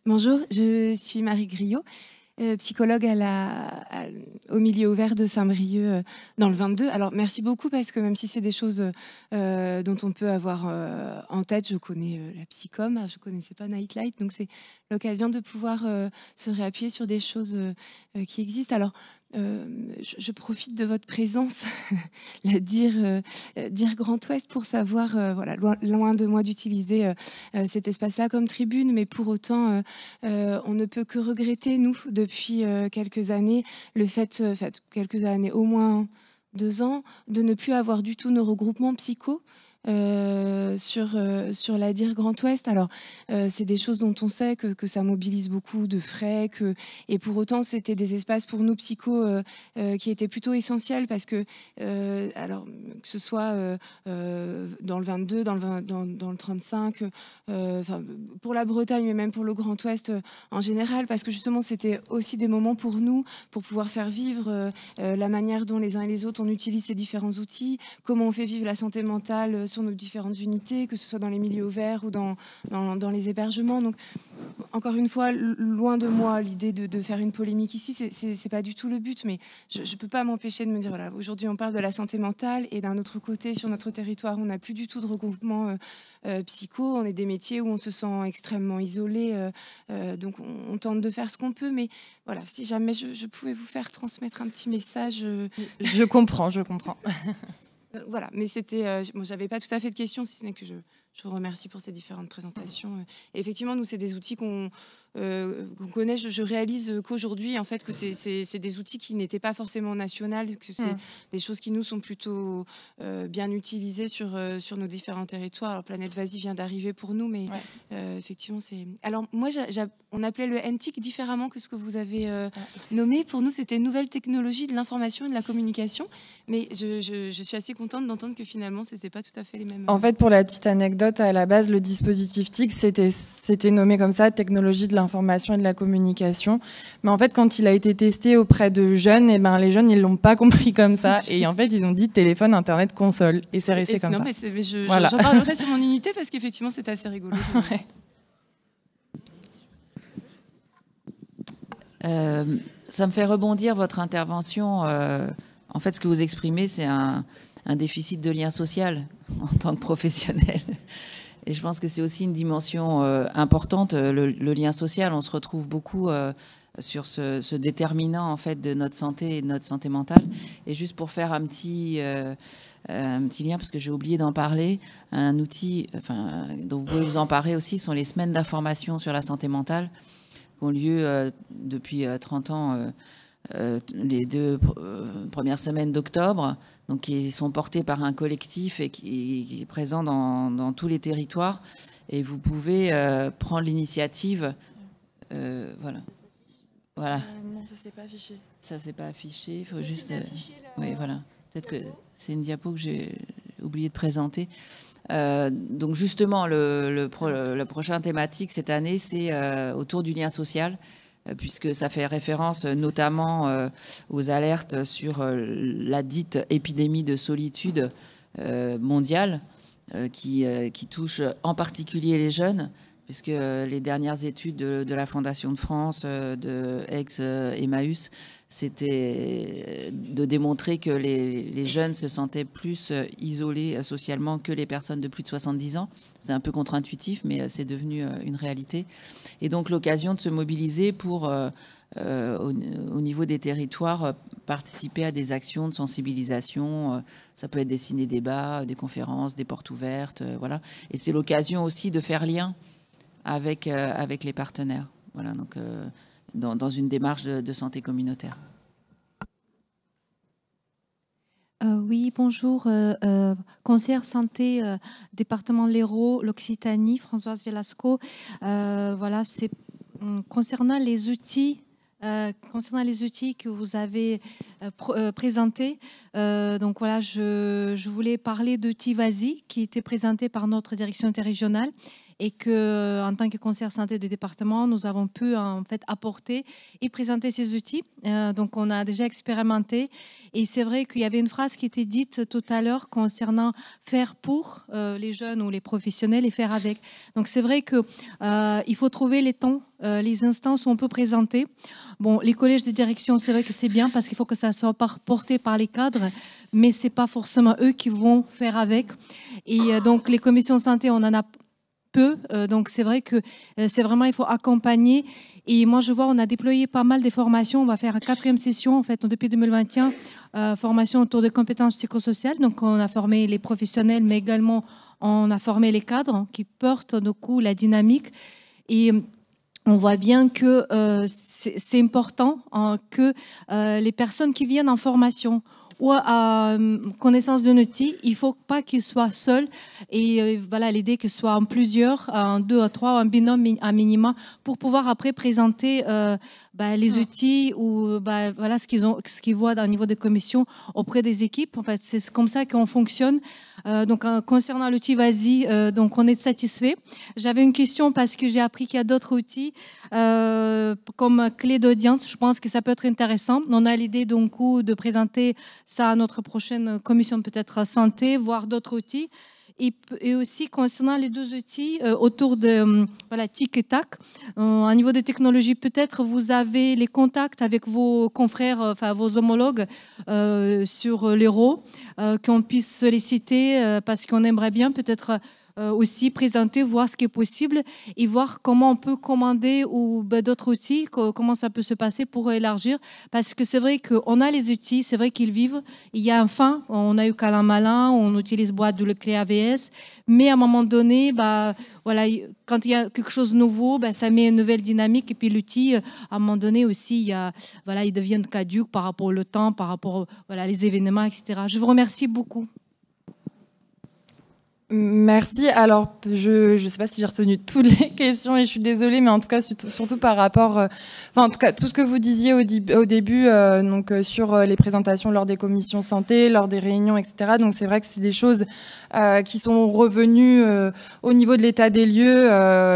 Bonjour, je suis Marie Griot, psychologue au milieu ouvert de Saint-Brieuc dans le 22. Alors merci beaucoup parce que même si c'est des choses dont on peut avoir en tête, je connais la Psycom, je ne connaissais pas Nightlight, donc c'est l'occasion de pouvoir se réappuyer sur des choses qui existent. Alors je profite de votre présence, la dire Grand Ouest, pour savoir, voilà, loin de moi d'utiliser cet espace-là comme tribune, mais pour autant, on ne peut que regretter, nous, depuis quelques années, le fait, quelques années, au moins 2 ans, de ne plus avoir du tout nos regroupements psycho sur la DIR Grand Ouest. Alors, c'est des choses dont on sait que ça mobilise beaucoup de frais, et pour autant, c'était des espaces pour nous psychos qui étaient plutôt essentiels parce que, alors, que ce soit dans le 22, dans le 35, pour la Bretagne, mais même pour le Grand Ouest en général, parce que justement, c'était aussi des moments pour nous, pour pouvoir faire vivre la manière dont les uns et les autres, on utilise ces différents outils, comment on fait vivre la santé mentale sur nos différentes unités, que ce soit dans les milieux ouverts ou dans les hébergements. Donc, encore une fois, loin de moi l'idée de faire une polémique ici, c'est pas du tout le but, mais je peux pas m'empêcher de me dire, voilà, aujourd'hui on parle de la santé mentale, et d'un autre côté, sur notre territoire, on n'a plus du tout de regroupement psycho, on est des métiers où on se sent extrêmement isolé, donc on tente de faire ce qu'on peut, mais voilà, si jamais je pouvais vous faire transmettre un petit message. Je comprends. Voilà, mais c'était, bon, j'avais pas tout à fait de questions, si ce n'est que je vous remercie pour ces différentes présentations. Et effectivement, nous, c'est des outils qu'on connaît. Je réalise qu'aujourd'hui, en fait, que c'est des outils qui n'étaient pas forcément nationaux, que c'est des choses qui nous sont plutôt bien utilisées sur nos différents territoires. Alors, Planète Vas-y vient d'arriver pour nous, mais effectivement, c'est... Alors, moi, on appelait le NTIC différemment que ce que vous avez nommé. Pour nous, c'était Nouvelle Technologie de l'Information et de la Communication. Mais je suis assez contente d'entendre que finalement, ce n'était pas tout à fait les mêmes... En fait, pour la petite anecdote, à la base, le dispositif TIC, c'était nommé comme ça, Technologie de l'information et de la communication. Mais en fait, quand il a été testé auprès de jeunes, les jeunes, ils l'ont pas compris comme ça. Et en fait, ils ont dit téléphone, internet, console. Et c'est resté comme ça. Mais j'en parlerai sur mon unité parce qu'effectivement, c'était assez rigolo. Ça me fait rebondir votre intervention. En fait, ce que vous exprimez, c'est un déficit de lien social en tant que professionnel. Et je pense que c'est aussi une dimension importante, le lien social. On se retrouve beaucoup sur ce déterminant en fait de notre santé et de notre santé mentale. Et juste pour faire un petit lien, parce que j'ai oublié d'en parler, un outil dont vous pouvez vous emparer aussi sont les semaines d'information sur la santé mentale qui ont lieu depuis 30 ans, les 2 premières semaines d'octobre. Donc, qui sont portés par un collectif et qui est présent dans tous les territoires. Et vous pouvez prendre l'initiative. Voilà. Non, ça s'est pas affiché. Ça s'est pas affiché. Il faut juste. Oui, voilà. Peut-être que c'est une diapo que j'ai oublié de présenter. Donc, justement, la prochaine thématique cette année, c'est autour du lien social, puisque ça fait référence notamment aux alertes sur la dite épidémie de solitude mondiale qui touche en particulier les jeunes, puisque les dernières études de la Fondation de France, de Emmaüs, c'était de démontrer que les jeunes se sentaient plus isolés socialement que les personnes de plus de 70 ans. C'est un peu contre-intuitif, mais c'est devenu une réalité. Et donc l'occasion de se mobiliser pour, au niveau des territoires, participer à des actions de sensibilisation. Ça peut être des ciné-débats, des conférences, des portes ouvertes, voilà. Et c'est l'occasion aussi de faire lien avec les partenaires. Voilà, donc dans une démarche de santé communautaire. Oui, bonjour. Conseillère santé, département de l'Hérault, l'Occitanie, Françoise Velasco. Voilà, c'est concernant les outils que vous avez présentés. Donc voilà, je voulais parler d'outils Vas-y qui était présenté par notre direction interrégionale et que, en tant que conseillère santé du département, nous avons pu en fait apporter et présenter ces outils. Donc on a déjà expérimenté et c'est vrai qu'il y avait une phrase qui était dite tout à l'heure concernant faire pour les jeunes ou les professionnels et faire avec. Donc c'est vrai que il faut trouver les temps, les instances où on peut présenter. Bon, les collèges de direction, c'est vrai que c'est bien parce qu'il faut que ça soit porté par les cadres, mais c'est pas forcément eux qui vont faire avec. Et donc les commissions de santé, on en a peu. Donc c'est vrai que c'est vraiment, il faut accompagner. Et moi je vois, on a déployé pas mal de formations. On va faire une 4e session en fait depuis 2021, formation autour des compétences psychosociales. Donc on a formé les professionnels, mais également on a formé les cadres qui portent du coup la dynamique. Et on voit bien que c'est important que les personnes qui viennent en formation ou à connaissance d'un outil, il ne faut pas qu'ils soient seuls. Et voilà, l'idée que ce soit en plusieurs, en 2 à 3, en binôme à minima, pour pouvoir après présenter les outils ou voilà ce qu'ils voient au niveau des commissions auprès des équipes. En fait, c'est comme ça qu'on fonctionne. Donc concernant l'outil Vas-y, donc on est satisfait. J'avais une question parce que j'ai appris qu'il y a d'autres outils comme clé d'audience. Je pense que ça peut être intéressant. On a l'idée donc de présenter ça à notre prochaine commission peut-être santé, voire d'autres outils. Et aussi concernant les 2 outils autour de TIC et TAC, à niveau de technologie, peut-être vous avez les contacts avec vos confrères, vos homologues sur l'Euro, qu'on puisse solliciter parce qu'on aimerait bien peut-être aussi présenter, voir ce qui est possible et voir comment on peut commander ou d'autres outils, comment ça peut se passer pour élargir. Parce que c'est vrai qu'on a les outils, c'est vrai qu'ils vivent. Il y a un fin, on a eu Calin Malin, on utilise boîte de clé AVS, mais à un moment donné, voilà, quand il y a quelque chose de nouveau, ça met une nouvelle dynamique. Et puis l'outil, à un moment donné aussi, il devient caduc par rapport au temps, par rapport les événements, etc. Je vous remercie beaucoup. Merci. Alors, je ne sais pas si j'ai retenu toutes les questions et je suis désolée, mais en tout cas, surtout par rapport, en tout cas, tout ce que vous disiez au début, donc sur les présentations lors des commissions santé, lors des réunions, etc. Donc, c'est vrai que c'est des choses qui sont revenues au niveau de l'état des lieux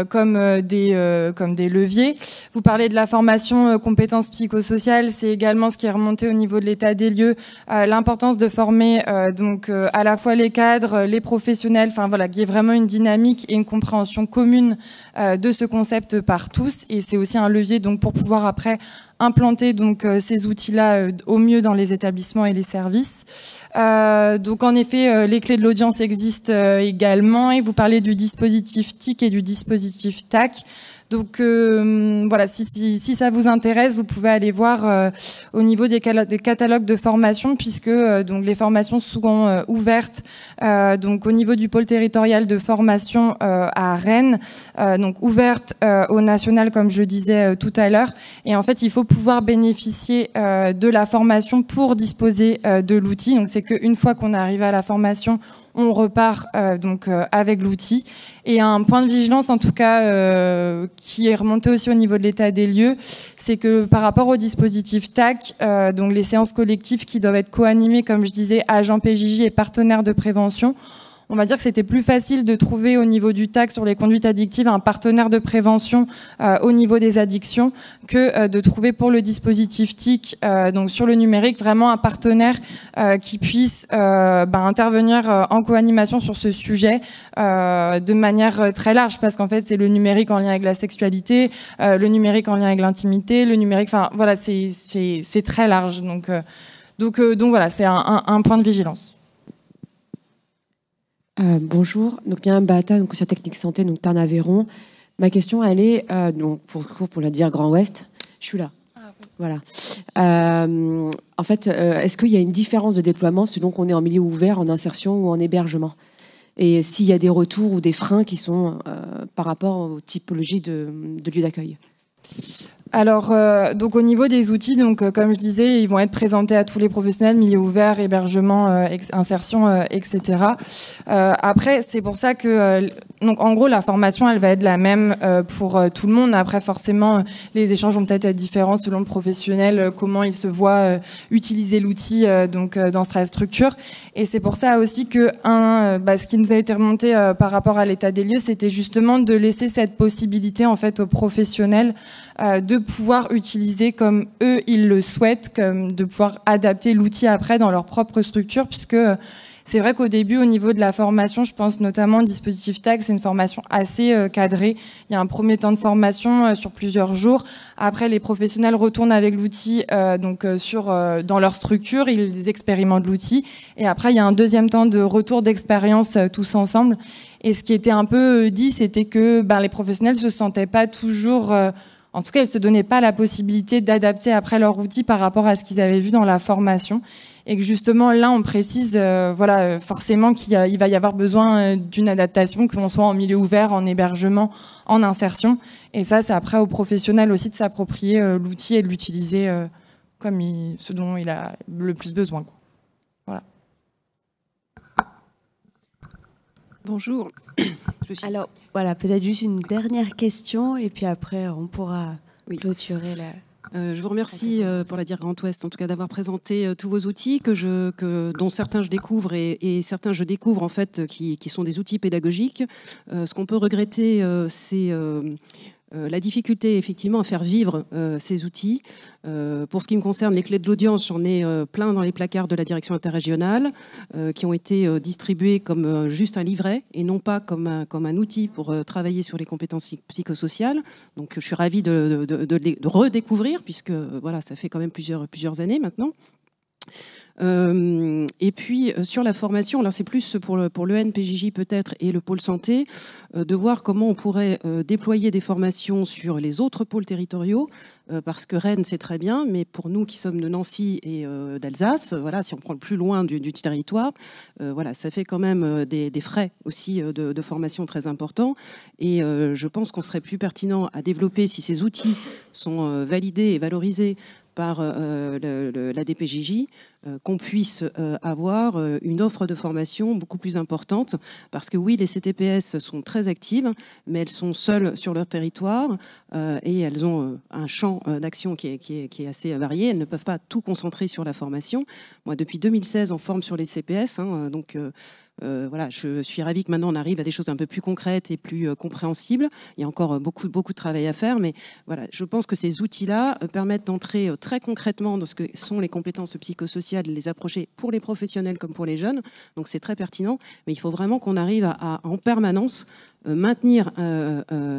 comme des leviers. Vous parlez de la formation compétences psychosociales, c'est également ce qui est remonté au niveau de l'état des lieux, l'importance de former donc à la fois les cadres, les professionnels, enfin voilà, qu'il y ait vraiment une dynamique et une compréhension commune de ce concept par tous. Et c'est aussi un levier donc pour pouvoir après implanter donc ces outils-là au mieux dans les établissements et les services. Donc en effet, les clés de l'audience existent également. Et vous parlez du dispositif TIC et du dispositif TAC. Donc voilà, si ça vous intéresse, vous pouvez aller voir au niveau des catalogues de formation, puisque donc les formations sont ouvertes donc au niveau du pôle territorial de formation à Rennes, donc ouverte au national comme je le disais tout à l'heure. Et en fait, il faut pouvoir bénéficier de la formation pour disposer de l'outil. Donc c'est qu'une fois qu'on est arrivé à la formation, on repart donc avec l'outil. Et un point de vigilance, en tout cas, qui est remonté aussi au niveau de l'état des lieux, c'est que par rapport au dispositif TAC, donc les séances collectives qui doivent être co-animées, comme je disais, agents PJJ et partenaires de prévention, on va dire que c'était plus facile de trouver au niveau du TAC sur les conduites addictives un partenaire de prévention au niveau des addictions que de trouver pour le dispositif TIC, donc sur le numérique, vraiment un partenaire qui puisse intervenir en co-animation sur ce sujet de manière très large, parce qu'en fait c'est le numérique en lien avec la sexualité, le numérique en lien avec l'intimité, le numérique, enfin voilà, c'est très large, donc voilà, c'est un point de vigilance. Bonjour, donc Myriam Bahata, donc conseillère technique santé, donc Tarn-Aveyron. Ma question, elle est donc pour la dire Grand Ouest. Je suis là. Voilà. En fait, est-ce qu'il y a une différence de déploiement selon qu'on est en milieu ouvert, en insertion ou en hébergement? Et s'il y a des retours ou des freins qui sont par rapport aux typologies de lieux d'accueil? Alors, donc au niveau des outils, donc comme je disais, ils vont être présentés à tous les professionnels, milieu ouvert, hébergement, insertion, etc. Après, c'est pour ça que, donc en gros, la formation, elle va être la même pour tout le monde. Après, forcément, les échanges vont peut-être être différents selon le professionnel, comment il se voit utiliser l'outil donc dans sa structure. Et c'est pour ça aussi que ce qui nous a été remonté par rapport à l'état des lieux, c'était justement de laisser cette possibilité en fait aux professionnels de pouvoir utiliser comme eux ils le souhaitent, comme de pouvoir adapter l'outil après dans leur propre structure, puisque C'est vrai qu'au début, au niveau de la formation, je pense notamment au dispositif TAG, c'est une formation assez cadrée. Il y a un premier temps de formation sur plusieurs jours. Après, les professionnels retournent avec l'outil dans leur structure, ils expérimentent l'outil. Et après, il y a un deuxième temps de retour d'expérience tous ensemble. Et ce qui était un peu dit, c'était que les professionnels se sentaient pas toujours... en tout cas, ils se donnaient pas la possibilité d'adapter après leur outil par rapport à ce qu'ils avaient vu dans la formation. Et que justement, là, on précise forcément qu'il va y avoir besoin d'une adaptation, qu'on soit en milieu ouvert, en hébergement, en insertion. Et ça, c'est après aux professionnels aussi de s'approprier l'outil et de l'utiliser comme ce dont il a le plus besoin, quoi. Voilà. Bonjour. Alors, voilà, peut-être juste une dernière question, et puis après, on pourra clôturer la... Je vous remercie pour la DIR Grand Ouest, en tout cas d'avoir présenté tous vos outils dont certains je découvre et certains je découvre en fait qui sont des outils pédagogiques. Ce qu'on peut regretter, c'est la difficulté effectivement à faire vivre ces outils. Pour ce qui me concerne, les clés de l'audience, j'en ai plein dans les placards de la direction interrégionale qui ont été distribués comme juste un livret et non pas comme un outil pour travailler sur les compétences psychosociales. Donc je suis ravie de redécouvrir puisque voilà, ça fait quand même plusieurs années maintenant. Et puis sur la formation, alors c'est plus pour l'ENPJJ peut-être et le pôle santé, de voir comment on pourrait déployer des formations sur les autres pôles territoriaux, parce que Rennes c'est très bien, mais pour nous qui sommes de Nancy et d'Alsace, voilà, si on prend le plus loin du territoire, voilà, ça fait quand même des frais aussi de formation très importants. Et je pense qu'on serait plus pertinent à développer si ces outils sont validés et valorisés par la DPJJ, qu'on puisse avoir une offre de formation beaucoup plus importante, parce que oui, les CTPS sont très actives, mais elles sont seules sur leur territoire et elles ont un champ d'action qui est assez varié. Elles ne peuvent pas tout concentrer sur la formation. Moi, depuis 2016, on forme sur les CPS, donc voilà, je suis ravie que maintenant on arrive à des choses un peu plus concrètes et plus compréhensibles. Il y a encore beaucoup de travail à faire, mais voilà, je pense que ces outils-là permettent d'entrer très concrètement dans ce que sont les compétences psychosociales, les approcher pour les professionnels comme pour les jeunes. Donc c'est très pertinent, mais il faut vraiment qu'on arrive à en permanence maintenir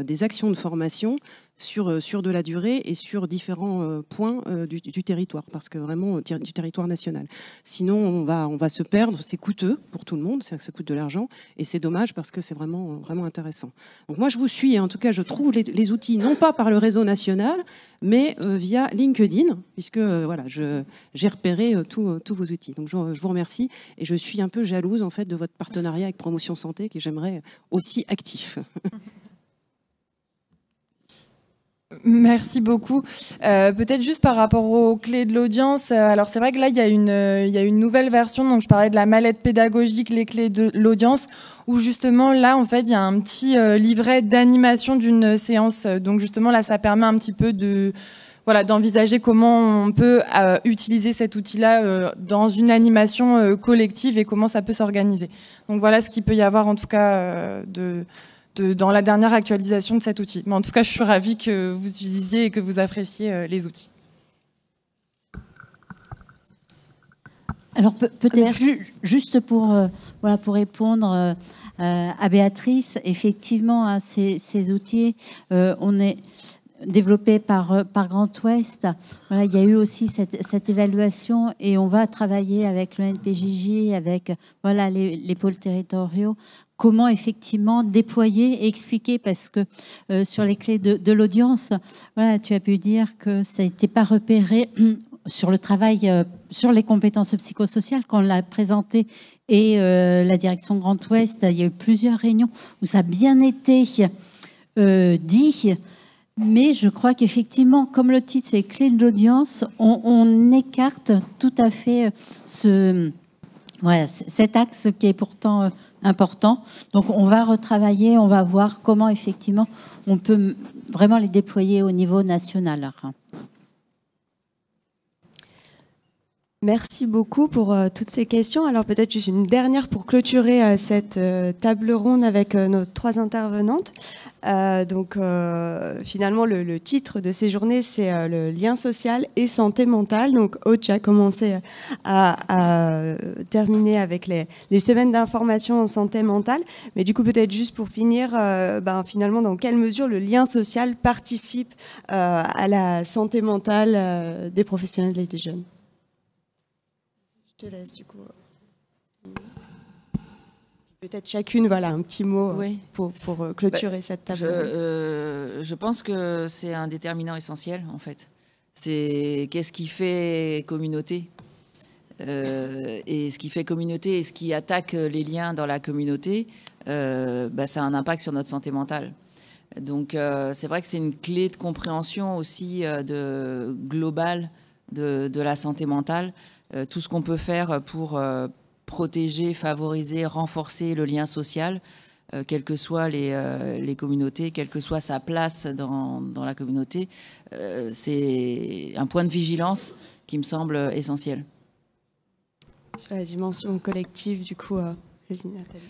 des actions de formation sur de la durée et sur différents points du territoire, parce que vraiment du territoire national. Sinon, on va se perdre, c'est coûteux pour tout le monde, ça coûte de l'argent, et c'est dommage parce que c'est vraiment intéressant. Donc moi, je vous suis, en tout cas, je trouve les outils, non pas par le réseau national, mais via LinkedIn, puisque voilà, j'ai repéré tous vos outils. Donc je vous remercie, et je suis un peu jalouse en fait de votre partenariat avec Promotion Santé, que j'aimerais aussi actif. Merci beaucoup. Peut-être juste par rapport aux clés de l'audience. Alors c'est vrai que là il y a une nouvelle version. Donc je parlais de la mallette pédagogique, les clés de l'audience, où justement là en fait il y a un petit livret d'animation d'une séance. Donc justement là ça permet un petit peu d'envisager comment on peut utiliser cet outil-là dans une animation collective et comment ça peut s'organiser. Donc voilà ce qu'il peut y avoir en tout cas dans la dernière actualisation de cet outil. Mais en tout cas, je suis ravie que vous utilisiez et que vous appréciez les outils. Alors peut-être juste pour répondre à Béatrice, effectivement, hein, ces outils, on est développé par Grand Ouest. Voilà, il y a eu aussi cette évaluation et on va travailler avec le NPJJ, avec voilà, les pôles territoriaux, comment effectivement déployer et expliquer, parce que sur les clés de l'audience, voilà, tu as pu dire que ça n'était pas repéré sur le travail, sur les compétences psychosociales quand on l'a présenté, et la direction Grand Ouest, il y a eu plusieurs réunions où ça a bien été dit. Mais je crois qu'effectivement, comme le titre c'est clé de l'audience, on écarte tout à fait cet axe qui est pourtant important. Donc on va retravailler, on va voir comment effectivement on peut vraiment les déployer au niveau national. Merci beaucoup pour toutes ces questions. Alors peut-être juste une dernière pour clôturer cette table ronde avec nos 3 intervenantes. Finalement, le titre de ces journées, c'est le lien social et santé mentale. Donc Aude, tu as commencé à terminer avec les semaines d'information en santé mentale. Mais du coup, peut-être juste pour finir, finalement, dans quelle mesure le lien social participe à la santé mentale des professionnels et des jeunes? Je te laisse du coup. Peut-être chacune, voilà, un petit mot pour clôturer cette table. Je pense que c'est un déterminant essentiel, en fait. C'est qu'est-ce qui fait communauté et ce qui fait communauté et ce qui attaque les liens dans la communauté, ça a un impact sur notre santé mentale. Donc c'est vrai que c'est une clé de compréhension aussi globale de la santé mentale. Tout ce qu'on peut faire pour protéger, favoriser, renforcer le lien social, quelles que soient les communautés, quelle que soit sa place dans la communauté, c'est un point de vigilance qui me semble essentiel. Sur la dimension collective, du coup, vas-y Nathalie.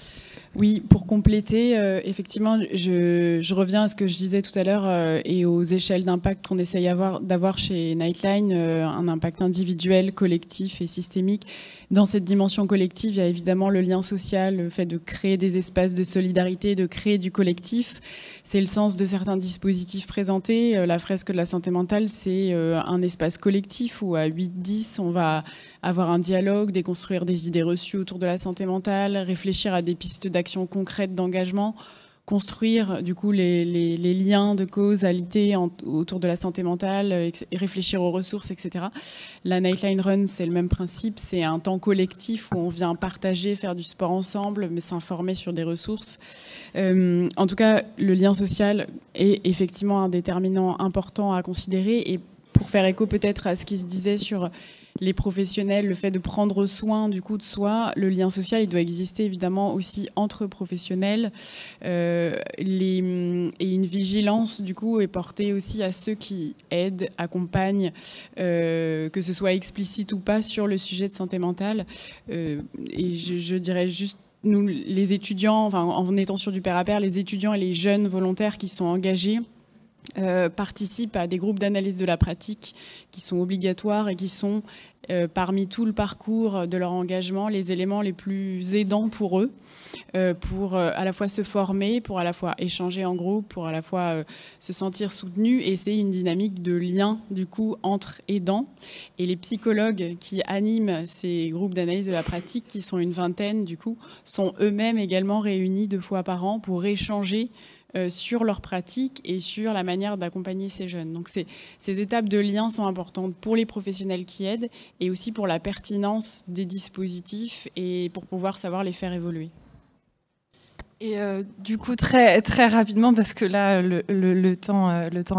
Oui, pour compléter, effectivement, je reviens à ce que je disais tout à l'heure et aux échelles d'impact qu'on essaye d'avoir chez Nightline, un impact individuel, collectif et systémique. Dans cette dimension collective, il y a évidemment le lien social, le fait de créer des espaces de solidarité, de créer du collectif. C'est le sens de certains dispositifs présentés. La fresque de la santé mentale, c'est un espace collectif où à 8-10, on va avoir un dialogue, déconstruire des idées reçues autour de la santé mentale, réfléchir à des pistes d'action concrètes d'engagement, construire du coup les liens de causalité autour de la santé mentale, et réfléchir aux ressources, etc. La Nightline Run, c'est le même principe, c'est un temps collectif où on vient partager, faire du sport ensemble, mais s'informer sur des ressources. En tout cas, le lien social est effectivement un déterminant important à considérer. Et pour faire écho peut-être à ce qui se disait sur les professionnels, le fait de prendre soin du coup de soi, le lien social, il doit exister évidemment aussi entre professionnels. Et une vigilance du coup est portée aussi à ceux qui aident, accompagnent, que ce soit explicite ou pas sur le sujet de santé mentale. Et je dirais juste, nous, les étudiants, enfin, en étant sur du pair à pair, les étudiants et les jeunes volontaires qui sont engagés participent à des groupes d'analyse de la pratique qui sont obligatoires et qui sont, parmi tout le parcours de leur engagement, les éléments les plus aidants pour eux, pour à la fois se former, pour à la fois échanger en groupe, pour à la fois se sentir soutenu. Et c'est une dynamique de lien, du coup, entre aidants. Et les psychologues qui animent ces groupes d'analyse de la pratique, qui sont une vingtaine, du coup, sont eux-mêmes également réunis 2 fois par an pour échanger sur leur pratique et sur la manière d'accompagner ces jeunes. Donc ces étapes de lien sont importantes pour les professionnels qui aident et aussi pour la pertinence des dispositifs et pour pouvoir savoir les faire évoluer. Et du coup, très rapidement, parce que là, le temps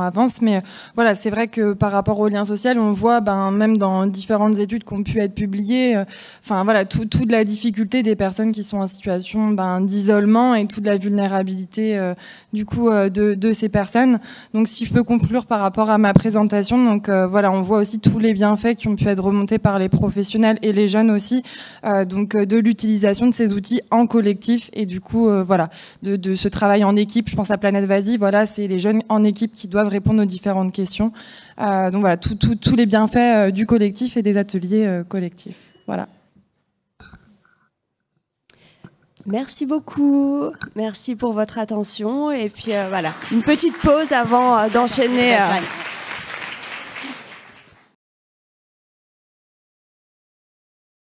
avance, mais voilà, c'est vrai que par rapport au lien social, on voit, même dans différentes études qui ont pu être publiées, toute la difficulté des personnes qui sont en situation d'isolement et toute la vulnérabilité de ces personnes. Donc, si je peux conclure par rapport à ma présentation, donc on voit aussi tous les bienfaits qui ont pu être remontés par les professionnels et les jeunes aussi, de l'utilisation de ces outils en collectif et du coup de ce travail en équipe. Je pense à Planète Vas-y, c'est les jeunes en équipe qui doivent répondre aux différentes questions. Donc voilà, tous les bienfaits du collectif et des ateliers collectifs. Voilà. Merci beaucoup, merci pour votre attention et puis une petite pause avant d'enchaîner